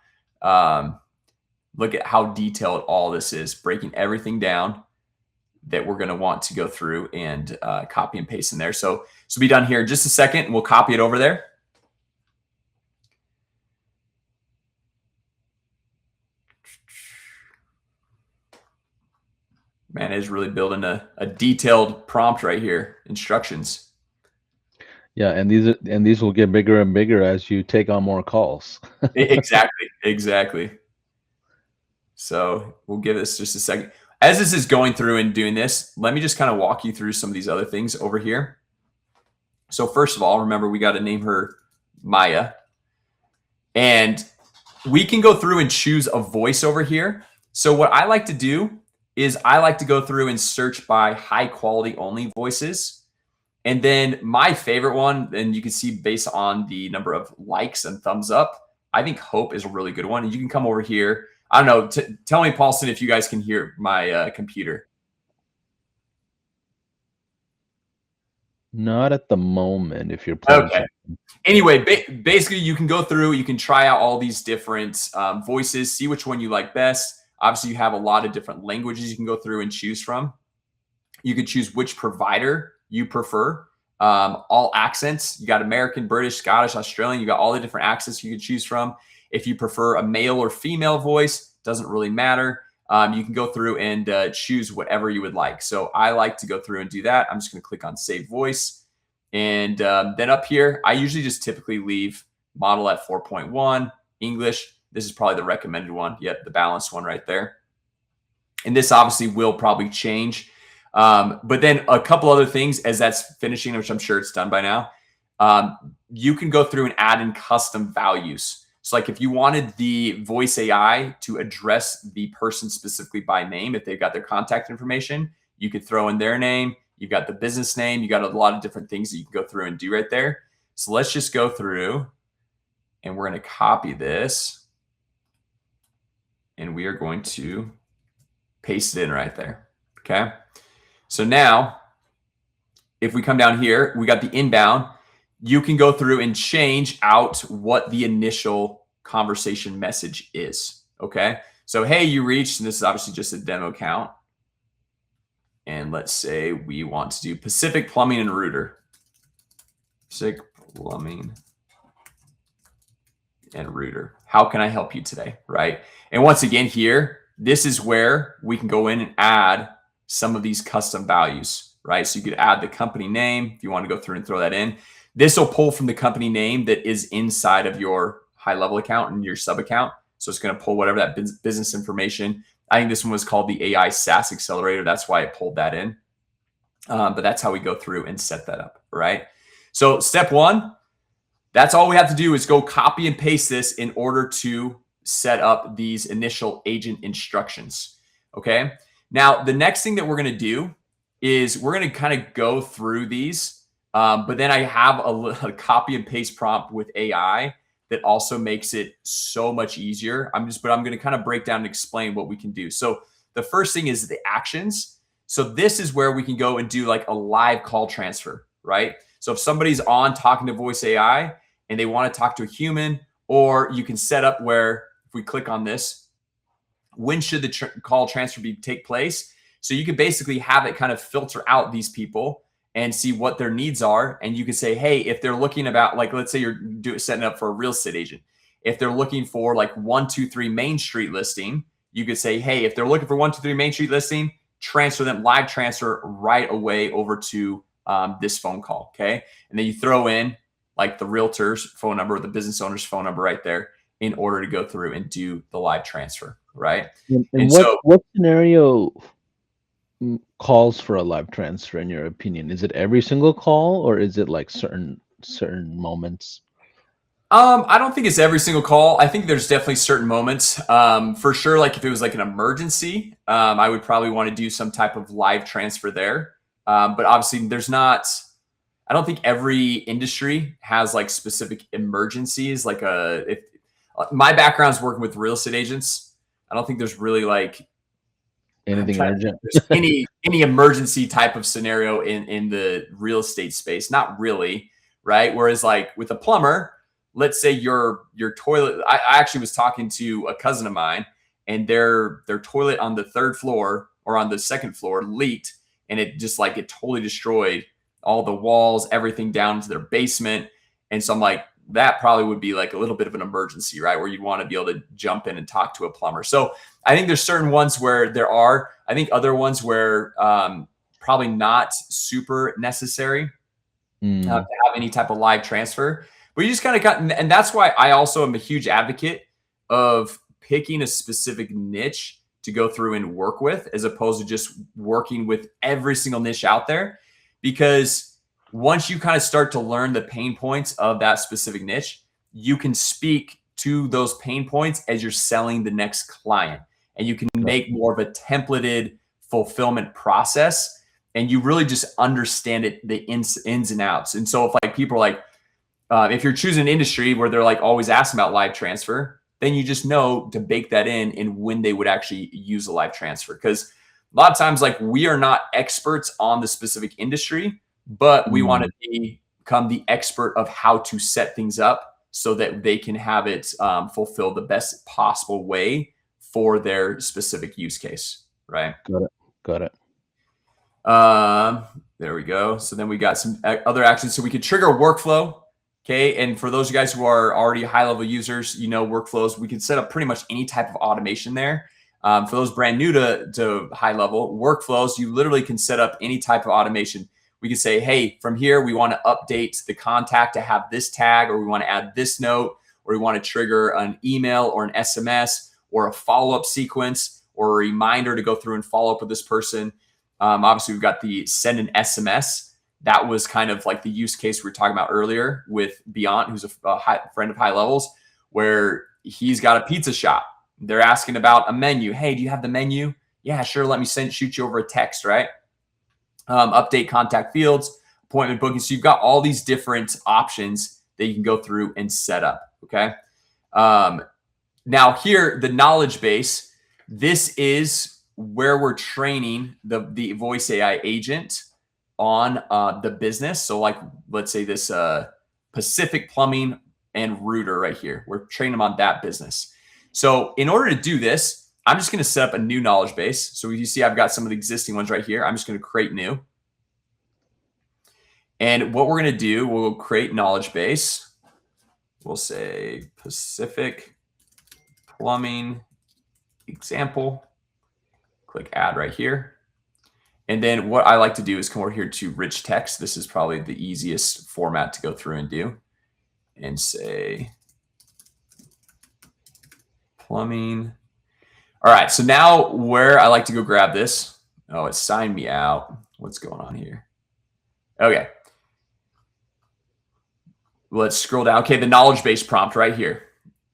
Look at how detailed all this is, breaking everything down that we're going to want to go through and copy and paste in there. So be done here in just a second, and we'll copy it over there. Man, it is really building a detailed prompt right here, instructions. Yeah, and these will get bigger and bigger as you take on more calls. Exactly. So we'll give this just a second. As this is going through and doing this, let me just kind of walk you through some of these other things over here. So first of all, remember we got to name her Maya. And we can go through and choose a voice over here. So what I like to do is I like to go through and search by high quality only voices. And then my favorite one, and you can see based on the number of likes and thumbs up, I think Hope is a really good one. And you can come over here. I don't know. Tell me, Paulson, if you guys can hear my computer. Not at the moment if you're playing. Okay. Anyway, basically, you can go through, you can try out all these different voices, see which one you like best. Obviously, you have a lot of different languages you can go through and choose from. You can choose which provider you prefer. All accents. You got American, British, Scottish, Australian. You got all the different accents you can choose from. If you prefer a male or female voice, doesn't really matter. You can go through and choose whatever you would like. So I like to go through and do that. I'm just going to click on Save Voice. And then up here, I usually just typically leave model at 4.1, English. This is probably the recommended one. Yep, the balanced one right there. And this obviously will probably change. But then a couple other things as that's finishing, which I'm sure it's done by now. You can go through and add in custom values. So like if you wanted the voice AI to address the person specifically by name, if they've got their contact information, you could throw in their name. You've got the business name. You got a lot of different things that you can go through and do right there. So let's just go through and we're going to copy this. And we are going to paste it in right there. Okay. So now if we come down here, we got the inbound. You can go through and change out what the initial conversation message is. Okay. So, hey, you reached, and this is obviously just a demo account. And let's say we want to do Pacific Plumbing and Rooter. Pacific Plumbing and Rooter. How can I help you today? Right. And once again, here, this is where we can go in and add some of these custom values, right? So you could add the company name if you want to go through and throw that in. This will pull from the company name that is inside of your HighLevel account and your sub account. So it's going to pull whatever that business information. I think this one was called the AI SaaS Accelerator. That's why it pulled that in. But that's how we go through and set that up, right? So step one, that's all we have to do is go copy and paste this in order to set up these initial agent instructions, okay? Now, the next thing that we're going to do is we're going to kind of go through these, but then I have a copy and paste prompt with AI that also makes it so much easier. But I'm going to kind of break down and explain what we can do. So the first thing is the actions. So this is where we can go and do like a live call transfer, right? So if somebody's on talking to voice AI and they want to talk to a human, or you can set up where if we click on this, when should the call transfer take place? So you can basically have it kind of filter out these people and see what their needs are. And you can say, hey, if they're looking about, like, let's say you're setting up for a real estate agent. If they're looking for like 123 Main Street listing, you could say, hey, if they're looking for 123 Main Street listing, transfer them, live transfer right away over to this phone call. Okay. And then you throw in like the realtor's phone number or the business owner's phone number right there in order to go through and do the live transfer. Right. And what scenario calls for a live transfer in your opinion? Is it every single call, or is it like certain moments? I don't think it's every single call. I think there's definitely certain moments. For sure, like if it was like an emergency, I would probably want to do some type of live transfer there. But obviously there's not, I don't think every industry has like specific emergencies. Like if my background is working with real estate agents, I don't think there's really like anything urgent. any emergency type of scenario in the real estate space. Not really, right? Whereas like with a plumber, let's say your toilet, I actually was talking to a cousin of mine, and their toilet on the third floor or on the second floor leaked, and it just like it totally destroyed all the walls, everything down to their basement. And so I'm like, that probably would be like a little bit of an emergency, right? Where you'd want to be able to jump in and talk to a plumber. So I think there's certain ones where there are, I think other ones where probably not super necessary to have any type of live transfer. But you just kind of got, and that's why I also am a huge advocate of picking a specific niche to go through and work with, as opposed to just working with every single niche out there. Because once you kind of start to learn the pain points of that specific niche, you can speak to those pain points as you're selling the next client, and you can make more of a templated fulfillment process, and you really just understand it, the ins and outs. And so if like people are like, if you're choosing an industry where they're like always asking about live transfer, then you just know to bake that in when they would actually use a live transfer. Because a lot of times, like, we are not experts on the specific industry, but we want to become the expert of how to set things up so that they can have it fulfill the best possible way for their specific use case. Right. Got it. There we go. So then we got some other actions. So we could trigger a workflow. Okay. And for those of you guys who are already high level users, you know, workflows, we can set up pretty much any type of automation there. For those brand new to high level workflows, you literally can set up any type of automation. We can say, hey, from here, we want to update the contact to have this tag, or we want to add this note, or we want to trigger an email or an SMS or a follow-up sequence or a reminder to go through and follow up with this person. Obviously, we've got the send an SMS. That was kind of like the use case we were talking about earlier with Beyond, who's a friend of High Levels, where he's got a pizza shop. They're asking about a menu. Hey, do you have the menu? Yeah, sure. Let me shoot you over a text, right? Update contact fields, appointment booking. So you've got all these different options that you can go through and set up. Okay. Now here, the knowledge base, this is where we're training the voice AI agent on the business. So like, let's say this Pacific Plumbing and Router right here. We're training them on that business. So in order to do this, I'm just going to set up a new knowledge base. So you see, I've got some of the existing ones right here. I'm just going to create new. And what we're going to do, we'll create knowledge base. We'll say Pacific Plumbing example. Click add right here. And then what I like to do is come over here to rich text. This is probably the easiest format to go through and do. And say plumbing. All right, so now where I like to go grab this. Oh, it signed me out. What's going on here? Okay. Let's scroll down. Okay, the knowledge base prompt right here.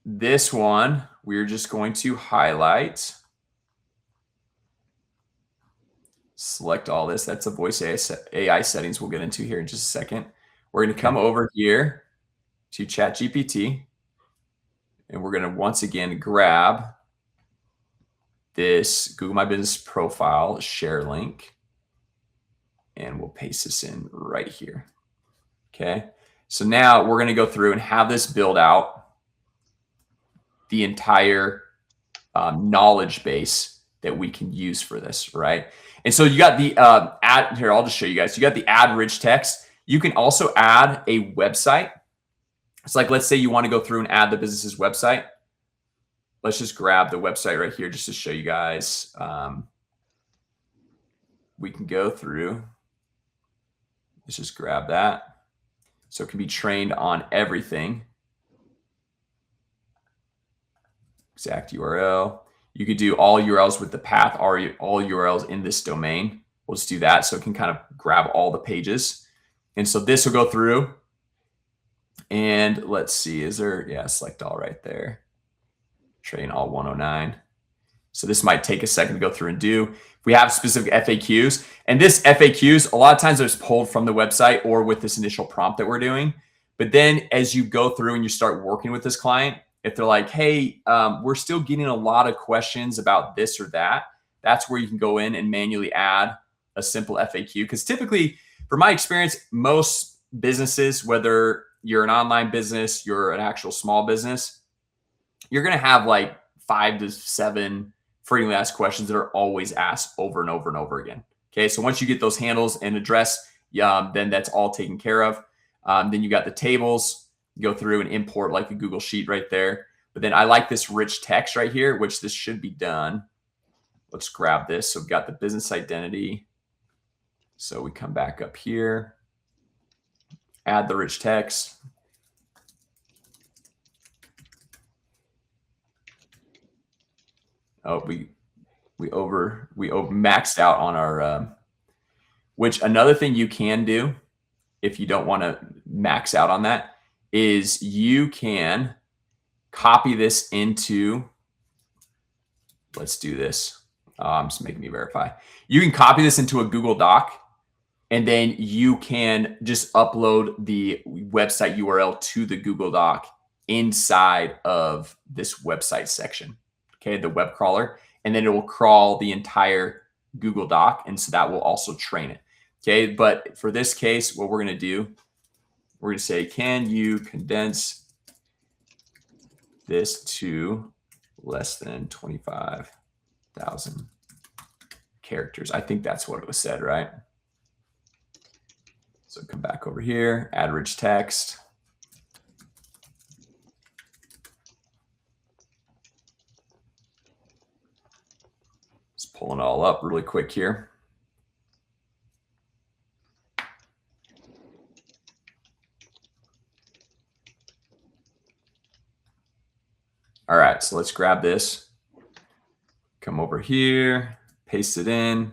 This one, we're just going to highlight. Select all this. That's a voice AI settings we'll get into here in just a second. We're going to come over here to ChatGPT. And we're going to once again grab this Google My Business profile share link, and we'll paste this in right here. Okay. So now we're going to go through and have this build out the entire knowledge base that we can use for this, right? And so you got the add here. I'll just show you guys. You got the add rich text. You can also add a website. It's like, let's say you want to go through and add the business's website. Let's just grab the website right here just to show you guys. We can go through. Let's just grab that. So it can be trained on everything. Exact URL. You could do all URLs with the path, all URLs in this domain. We'll just do that so it can kind of grab all the pages. And so this will go through. And let's see, is there, yeah, select all right there. Train all 109. So this might take a second to go through and do. If we have specific FAQs, and this FAQs, a lot of times it's pulled from the website or with this initial prompt that we're doing. But then as you go through and you start working with this client, if they're like, hey, we're still getting a lot of questions about this or that, that's where you can go in and manually add a simple FAQ. Because typically, from my experience, most businesses, whether you're an online business, you're an actual small business, you're going to have like 5 to 7 frequently asked questions that are always asked over and over and over again. Okay, so once you get those handles and address, then that's all taken care of. Then you got the tables. Go through and import like a Google Sheet right there. But then I like this rich text right here, which this should be done. Let's grab this. So we've got the business identity. So we come back up here, add the rich text. Oh, we over maxed out on our, which another thing you can do if you don't want to max out on that is you can copy this into, let's do this. Just making me verify. You can copy this into a Google Doc, and then you can just upload the website URL to the Google Doc inside of this website section. Okay, the web crawler, and then it will crawl the entire Google Doc, and so that will also train it. Okay, but for this case, what we're going to do, we're going to say, can you condense this to less than 25,000 characters? I think that's what it was said, right? So come back over here, add rich text. Just pulling it all up really quick here. All right, so let's grab this, come over here, paste it in.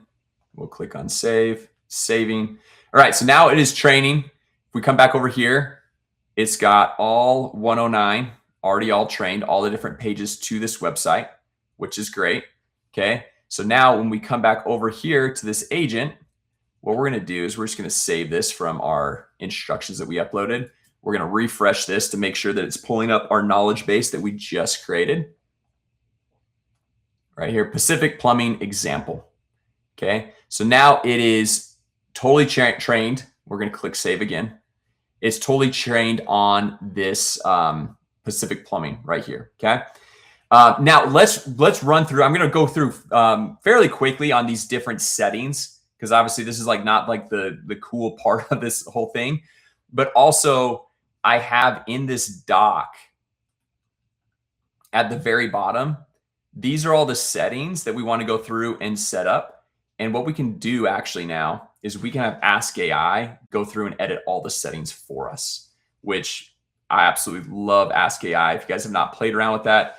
We'll click on save, saving. All right, so now it is training. If we come back over here, it's got all 109 already all trained, all the different pages to this website, which is great. Okay, so now when we come back over here to this agent, what we're going to do is we're just going to save this from our instructions that we uploaded. We're going to refresh this to make sure that it's pulling up our knowledge base that we just created. Right here, Pacific Plumbing example. Okay, so now it is totally trained. We're going to click save again. It's totally trained on this Pacific Plumbing right here. Okay, now let's run through. I'm going to go through fairly quickly on these different settings because obviously this is like not like the cool part of this whole thing, but also I have in this doc at the very bottom, these are all the settings that we want to go through and set up. And what we can do actually now is we can have Ask AI go through and edit all the settings for us, which I absolutely love Ask AI. If you guys have not played around with that,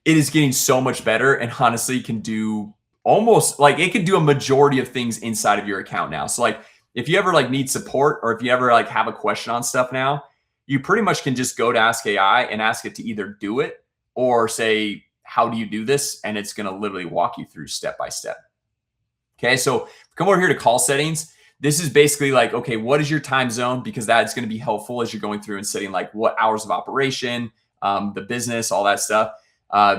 it is getting so much better and honestly can do almost like it can do a majority of things inside of your account now. So like if you ever like need support or if you ever like have a question on stuff now, you pretty much can just go to Ask AI and ask it to either do it or say, how do you do this? And it's going to literally walk you through step by step. Okay, so come over here to call settings. This is basically like, okay, what is your time zone? Because that's going to be helpful as you're going through and setting like what hours of operation, the business, all that stuff.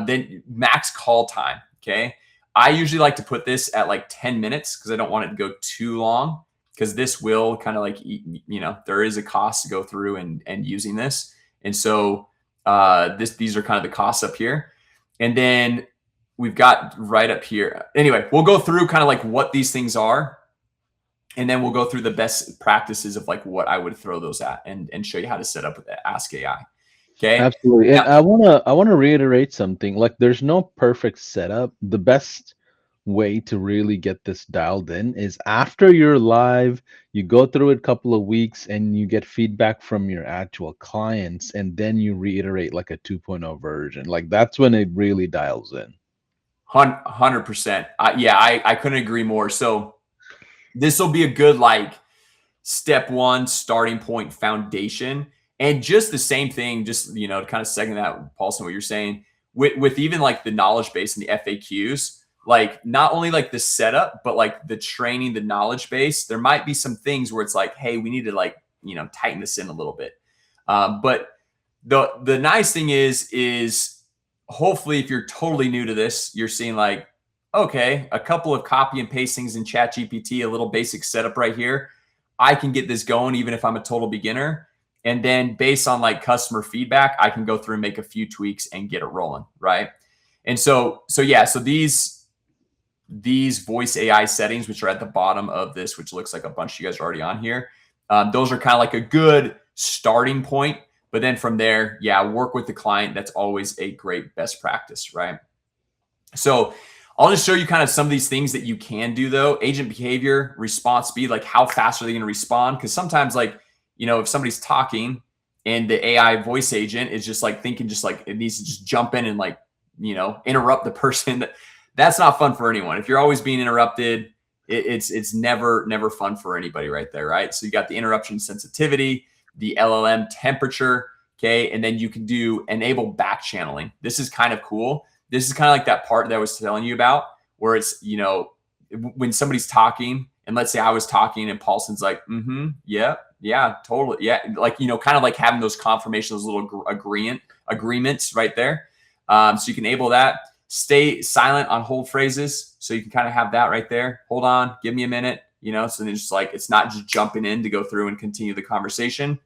Then max call time. Okay. I usually like to put this at like 10 minutes because I don't want it to go too long, because this will kind of like, there is a cost to go through and using this. And so these are kind of the costs up here. And then we've got right up here. Anyway, we'll go through kind of like what these things are. And then we'll go through the best practices of like what I would throw those at and show you how to set up with Ask AI. Okay. Absolutely. And Now, I wanna reiterate something. Like there's no perfect setup. The best way to really get this dialed in is after you're live, you go through it a couple of weeks and you get feedback from your actual clients, and then you reiterate like a 2.0 version. Like that's when it really dials in. 100%. Yeah, I couldn't agree more. So this will be a good like step one starting point foundation. And just the same thing, just to kind of second that, Paulson, what you're saying, with even like the knowledge base and the FAQs, like not only like the setup, but like the training, the knowledge base, there might be some things where it's like, hey, we need to like, tighten this in a little bit. But the nice thing is hopefully if you're totally new to this, you're seeing like, okay, a couple of copy and paste things in ChatGPT, a little basic setup right here. I can get this going even if I'm a total beginner. And then based on like customer feedback, I can go through and make a few tweaks and get it rolling, right? And so these voice AI settings, which are at the bottom of this, which looks like a bunch of you guys are already on here, those are kind of like a good starting point. But then from there, work with the client. That's always a great best practice, right? So I'll just show you kind of some of these things that you can do though. Agent behavior, response speed, like how fast are they going to respond? Because sometimes like, if somebody's talking and the AI voice agent is just like thinking just like it needs to just jump in and like, interrupt the person, that's not fun for anyone. If you're always being interrupted, it's never fun for anybody right there, right? So you got the interruption sensitivity, the LLM temperature, okay? And then you can do enable back channeling. This is kind of cool. This is kind of like that part that I was telling you about where it's, when somebody's talking and let's say I was talking and Paulson's like, yeah, totally. Yeah. Like, kind of like having those confirmations, those little agreements right there. So you can enable that. Stay silent on hold phrases. So you can kind of have that right there. Hold on, give me a minute, so then just like, it's not just jumping in to go through and continue the conversation.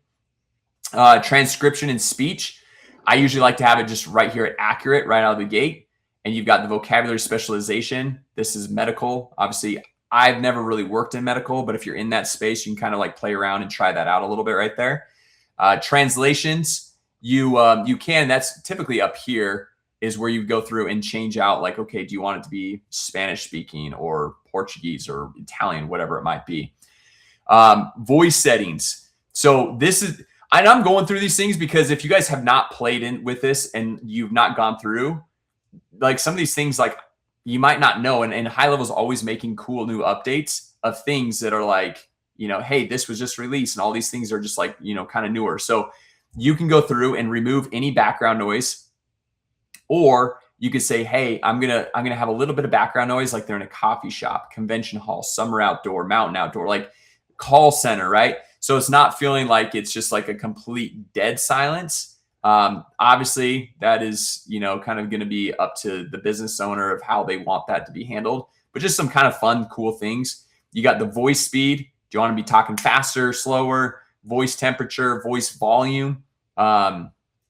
Transcription and speech. I usually like to have it just right here at accurate right out of the gate. And you've got the vocabulary specialization. This is medical. Obviously, I've never really worked in medical, but if you're in that space, you can kind of like play around and try that out a little bit right there. Translations, you can, that's typically up here is where you go through and change out like, okay, do you want it to be Spanish speaking or Portuguese or Italian, whatever it might be. Voice settings. So this is, and I'm going through these things because if you guys have not played in with this and you've not gone through, like some of these things, like you might not know. And HighLevel is always making cool new updates of things that are like, hey, this was just released and all these things are just like, kind of newer. So you can go through and remove any background noise, or you could say, hey, I'm going to have a little bit of background noise. Like they're in a coffee shop, convention hall, summer outdoor, mountain outdoor, like call center, right? So it's not feeling like it's just like a complete dead silence. Obviously that is, kind of going to be up to the business owner of how they want that to be handled, but just some kind of fun, cool things. You got the voice speed. Do you want to be talking faster, slower, voice temperature, voice volume?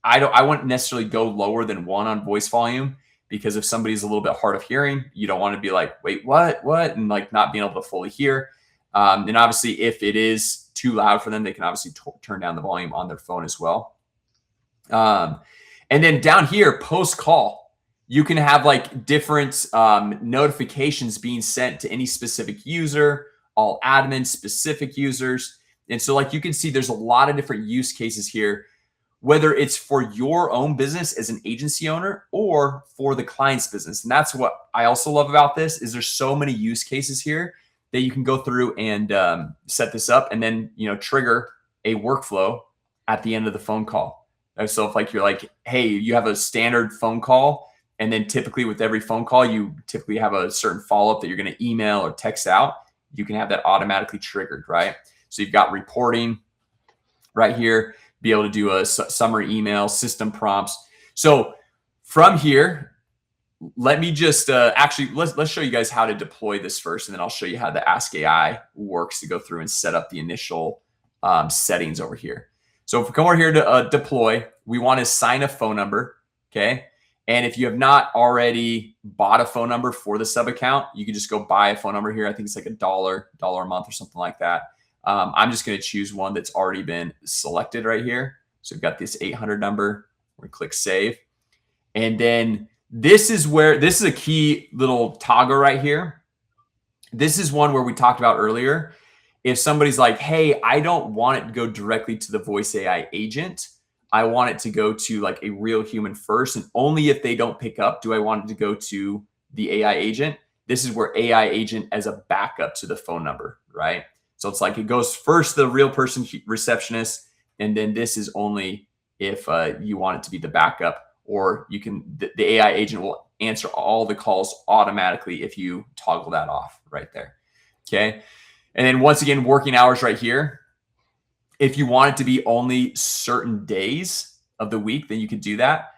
I wouldn't necessarily go lower than 1 on voice volume, because if somebody's a little bit hard of hearing, you don't want to be like, wait, what? And like not being able to fully hear. And obviously if it is too loud for them, they can obviously turn down the volume on their phone as well. And then down here, post call, you can have like different notifications being sent to any specific user, all admin, specific users. And so like you can see there's a lot of different use cases here, whether it's for your own business as an agency owner or for the client's business. And that's what I also love about this is there's so many use cases here that you can go through and set this up and then, trigger a workflow at the end of the phone call. So if like, you're like, hey, you have a standard phone call, and then typically with every phone call, you typically have a certain follow-up that you're going to email or text out. You can have that automatically triggered, right? So you've got reporting right here. be able to do a summary email, system prompts. So from here, let me just actually let's show you guys how to deploy this first, and then I'll show you how the Ask AI works to go through and set up the initial settings over here. So if we come over here to deploy, we want to assign a phone number, okay? And if you have not already bought a phone number for the sub account, you can just go buy a phone number here. I think it's like $1 a month or something like that. I'm just going to choose one that's already been selected right here. So we've got this 800 number. We're going to click save. And then this is a key little toggle right here. This is one where we talked about earlier. If somebody's like, hey, I don't want it to go directly to the voice AI agent. I want it to go to like a real human first. And only if they don't pick up, do I want it to go to the AI agent. This is where AI agent as a backup to the phone number, right? So it's like it goes first the real person receptionist, and then this is only if you want it to be the backup, or you can the AI agent will answer all the calls automatically if you toggle that off right there. Okay. And then once again, working hours right here. If you want it to be only certain days of the week, then you could do that.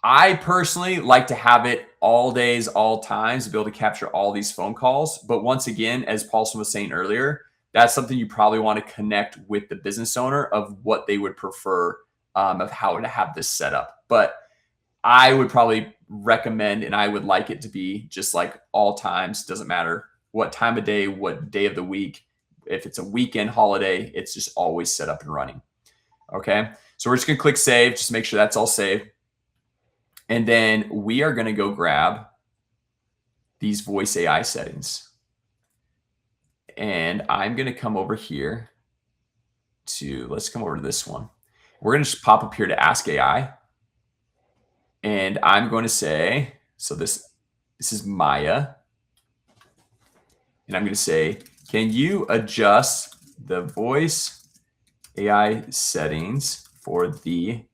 I personally like to have it all days, all times, to be able to capture all these phone calls. But once again, as Paulson was saying earlier, that's something you probably want to connect with the business owner of what they would prefer of how to have this set up. But I would probably recommend, and I would like it to be just like all times, doesn't matter what time of day, what day of the week. If it's a weekend holiday, it's just always set up and running. Okay. So we're just going to click save, just make sure that's all saved. And then we are going to go grab these voice AI settings. And I'm going to come over here let's come over to this one. We're going to just pop up here to Ask AI. And I'm going to say, so this is Maya. And I'm going to say, can you adjust the voice AI settings for the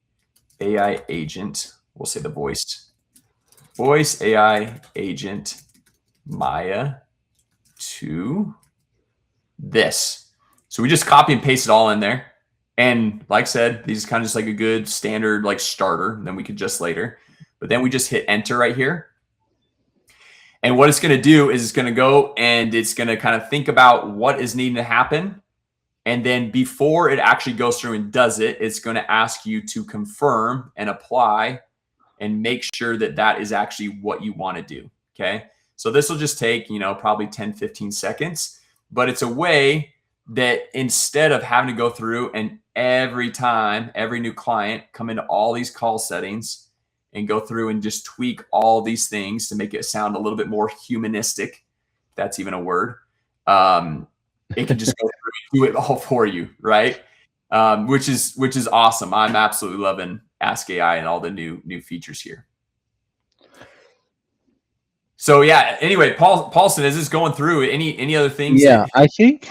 AI agent? We'll say the voice AI agent Maya to this. So we just copy and paste it all in there. And like I said, these is kind of just like a good standard like starter. And then we could adjust later. But then we just hit enter right here. And what it's going to do is it's going to go and it's going to kind of think about what is needing to happen. And then before it actually goes through and does it, it's going to ask you to confirm and apply and make sure that that is actually what you want to do. Okay. So this will just take, probably 10, 15 seconds, but it's a way that instead of having to go through and every time, every new client come into all these call settings and go through and just tweak all these things to make it sound a little bit more humanistic, if that's even a word. It can just go through and do it all for you, right? Which is awesome. I'm absolutely loving Ask AI and all the new features here. So yeah. Anyway, Paulson, is this going through any other things? Yeah, I think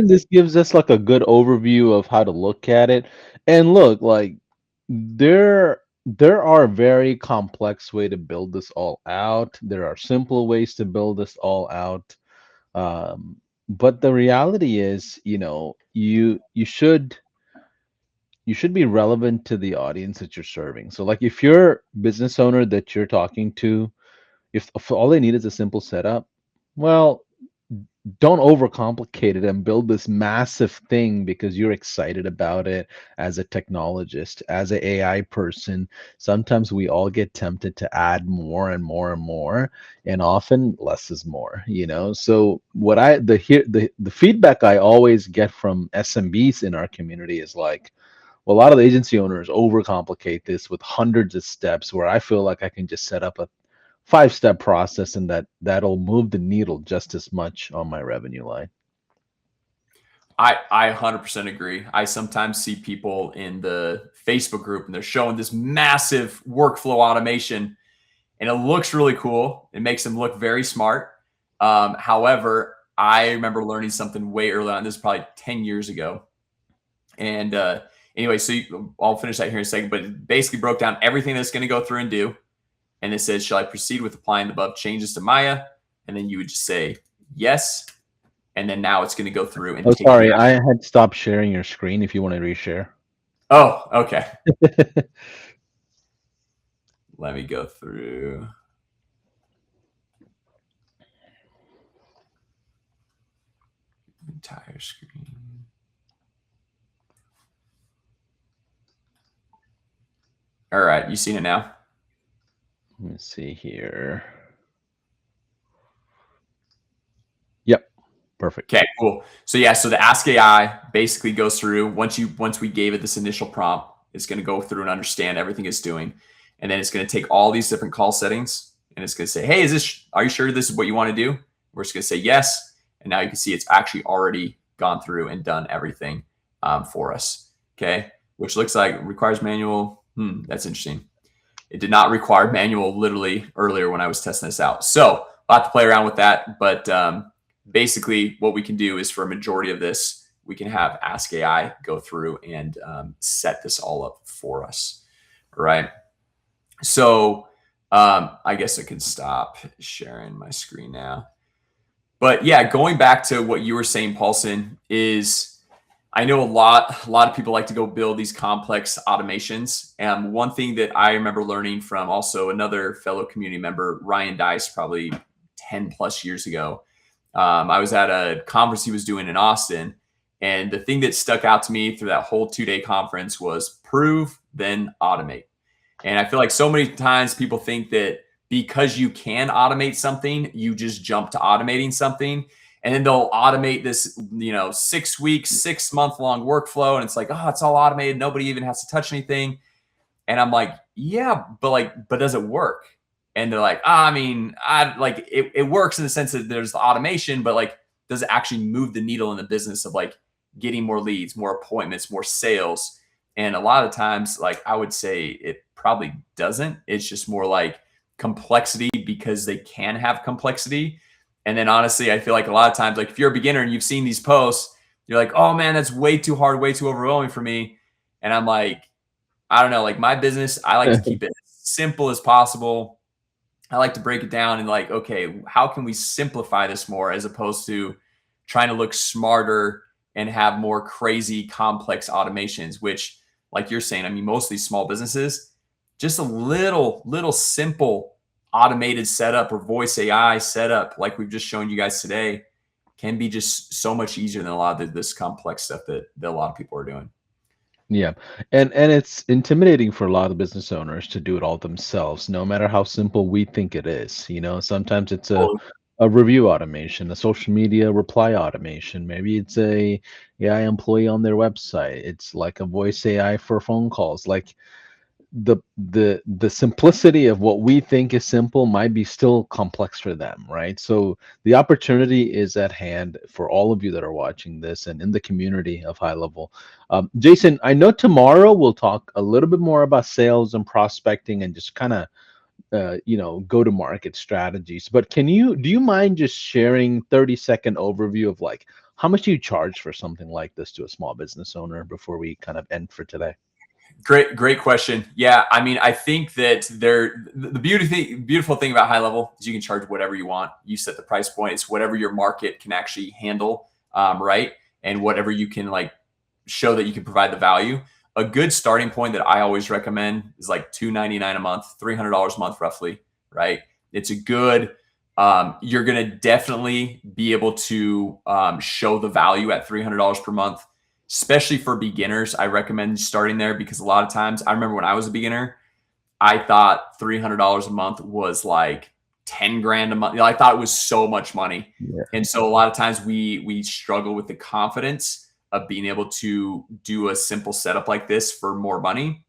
this gives us like a good overview of how to look at it. And look, like there are very complex way to build this all out. There are simple ways to build this all out. But the reality is, you should be relevant to the audience that you're serving. So like if you're business owner that you're talking to, if all they need is a simple setup, well, don't overcomplicate it and build this massive thing because you're excited about it as a technologist, as an AI person. Sometimes we all get tempted to add more and more and more, and often less is more, So what the feedback I always get from SMBs in our community is like, well, a lot of the agency owners overcomplicate this with hundreds of steps where I feel like I can just set up a 5-step process and that'll move the needle just as much on my revenue line. I 100% agree. I sometimes see people in the Facebook group and they're showing this massive workflow automation and it looks really cool. It makes them look very smart. However, I remember learning something way early on. This is probably 10 years ago. And anyway, so I'll finish that here in a second, but it basically broke down everything that's going to go through and do. And it says, shall I proceed with applying the above changes to Maya? And then you would just say yes. And then now it's going to go through and sorry, I had stopped sharing your screen if you want to reshare. Oh, okay. Let me go through. Entire screen. All right. You seen it now? Let me see here. Yep. Perfect. Okay, cool. So yeah, so the Ask AI basically goes through once we gave it this initial prompt, it's going to go through and understand everything it's doing, and then it's going to take all these different call settings and it's going to say, "Hey, are you sure this is what you want to do?" We're just going to say yes, and now you can see it's actually already gone through and done everything for us. Okay, which looks like requires manual. That's interesting. It did not require manual literally earlier when I was testing this out. So a lot to play around with that. But basically, what we can do is for a majority of this, we can have Ask AI go through and set this all up for us. All right. So I guess I can stop sharing my screen now. But yeah, going back to what you were saying, Paulson, is I know a lot of people like to go build these complex automations. And one thing that I remember learning from also another fellow community member, Ryan Dice, probably 10 plus years ago. I was at a conference he was doing in Austin. And the thing that stuck out to me through that whole 2-day conference was prove, then automate. And I feel like so many times people think that because you can automate something, you just jump to automating something. And then they'll automate this, 6 weeks, 6 month long workflow. And it's like, oh, it's all automated. Nobody even has to touch anything. And I'm like, yeah, but does it work? And they're like, it works in the sense that there's the automation, but like, does it actually move the needle in the business of like getting more leads, more appointments, more sales? And a lot of times, like I would say it probably doesn't. It's just more like complexity because they can have complexity. And then honestly, I feel like a lot of times, like if you're a beginner and you've seen these posts, you're like, oh man, that's way too hard, way too overwhelming for me. And I'm like, I don't know, like my business, I like to keep it as simple as possible. I like to break it down and like, okay, how can we simplify this more as opposed to trying to look smarter and have more crazy complex automations, which like you're saying, I mean, most of these small businesses, just a little simple automated setup or voice AI setup, like we've just shown you guys today, can be just so much easier than a lot of this complex stuff that a lot of people are doing. Yeah. And it's intimidating for a lot of business owners to do it all themselves, no matter how simple we think it is. Sometimes it's a review automation, a social media reply automation. Maybe it's a AI employee on their website. It's like a voice AI for phone calls. Like the simplicity of what we think is simple might be still complex for them, right? So the opportunity is at hand for all of you that are watching this and in the community of high level. Jason, I know tomorrow we'll talk a little bit more about sales and prospecting and just kind of go to market strategies, but do you mind just sharing 30-second overview of like how much do you charge for something like this to a small business owner before we kind of end for today? Great question. Yeah, I mean, I think that the beautiful thing about HighLevel is you can charge whatever you want. You set the price point. It's whatever your market can actually handle, right? And whatever you can like show that you can provide the value. A good starting point that I always recommend is like $299 a month, $300 a month, roughly, right? It's a good. You're gonna definitely be able to show the value at $300 per month, especially for beginners. I recommend starting there because a lot of times I remember when I was a beginner, I thought $300 a month was like 10 grand a month. I thought it was so much money. Yeah. And so a lot of times we struggle with the confidence of being able to do a simple setup like this for more money.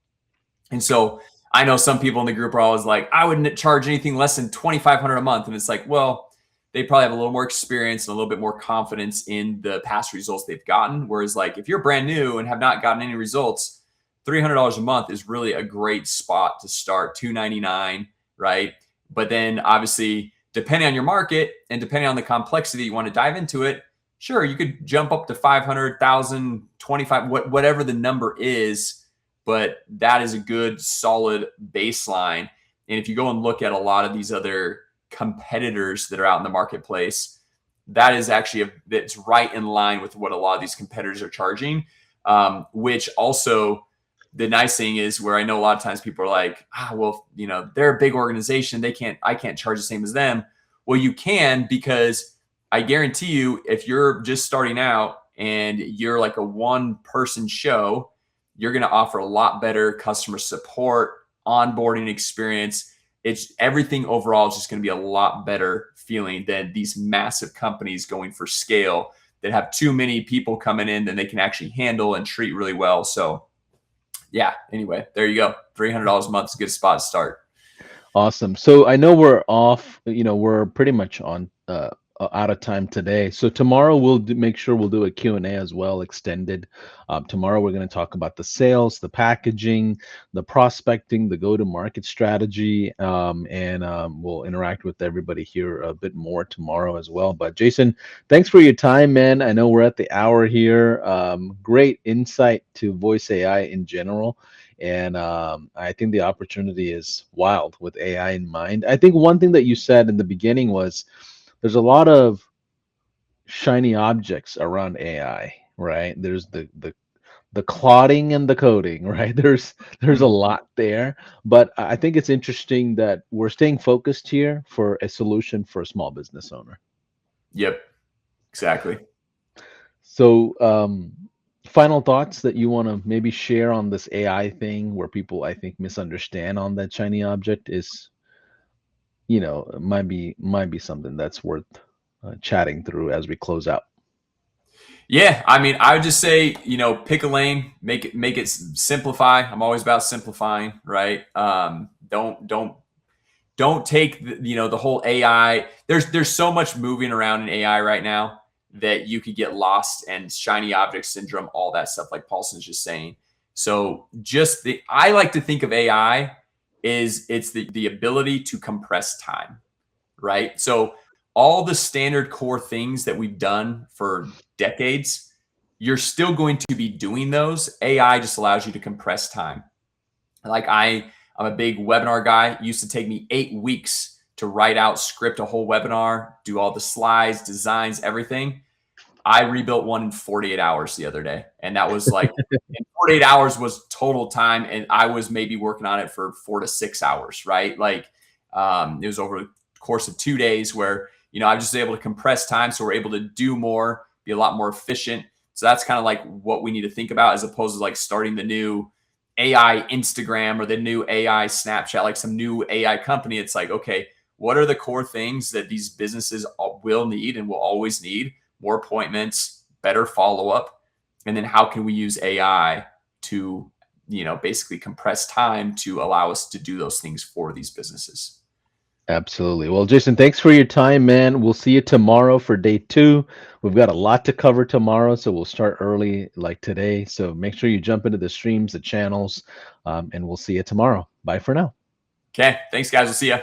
And so I know some people in the group are always like, I wouldn't charge anything less than 2,500 a month. And it's like, well, they probably have a little more experience and a little bit more confidence in the past results they've gotten. Whereas like if you're brand new and have not gotten any results, $300 a month is really a great spot to start. $299, right? But then obviously, depending on your market and depending on the complexity you want to dive into it, sure, you could jump up to 500,000, 25, whatever the number is. But that is a good solid baseline. And if you go and look at a lot of these other competitors that are out in the marketplace, that is actually that's right in line with what a lot of these competitors are charging, which also the nice thing is where I know a lot of times people are like, well, they're a big organization. I can't charge the same as them. Well, you can, because I guarantee you, if you're just starting out and you're like a one person show, you're going to offer a lot better customer support, onboarding experience. It's everything overall is just going to be a lot better feeling than these massive companies going for scale that have too many people coming in that they can actually handle and treat really well. So yeah, anyway, there you go. $300 a month is a good spot to start. Awesome. So I know we're off, we're pretty much on out of time today. So tomorrow make sure we'll do a Q&A as well, extended. Tomorrow we're going to talk about the sales, the packaging, the prospecting, the go-to-market strategy, and we'll interact with everybody here a bit more tomorrow as well. But Jason, thanks for your time, man. I know we're at the hour here. Great insight to voice AI in general. And I think the opportunity is wild with AI in mind. I think one thing that you said in the beginning was there's a lot of shiny objects around AI, right? There's the clotting and the coding, right? There's a lot there, but I think it's interesting that we're staying focused here for a solution for a small business owner. Yep, exactly. So, final thoughts that you want to maybe share on this AI thing where people, I think, misunderstand on that shiny object is, might be something that's worth chatting through as we close out. Yeah, I mean, I would just say, pick a lane, make it simplify. I'm always about simplifying, right? Don't take the whole AI. There's so much moving around in AI right now that you could get lost, and shiny object syndrome, all that stuff, like Paulson's just saying. So I like to think of AI is it's the ability to compress time, right? So all the standard core things that we've done for decades, you're still going to be doing those. AI just allows you to compress time. Like I'm a big webinar guy. It used to take me 8 weeks to write out, script a whole webinar, do all the slides, designs, everything. I rebuilt one in 48 hours the other day. And that was like, 48 hours was total time. And I was maybe working on it for 4 to 6 hours, right? Like it was over the course of 2 days where, I was just able to compress time. So we're able to do more, be a lot more efficient. So that's kind of like what we need to think about, as opposed to like starting the new AI Instagram or the new AI Snapchat, like some new AI company. It's like, okay, what are the core things that these businesses will need and will always need? More appointments, better follow-up. And then how can we use AI to, basically compress time to allow us to do those things for these businesses? Absolutely. Well, Jason, thanks for your time, man. We'll see you tomorrow for day 2. We've got a lot to cover tomorrow, so we'll start early like today. So make sure you jump into the streams, the channels, and we'll see you tomorrow. Bye for now. Okay. Thanks, guys. We'll see you.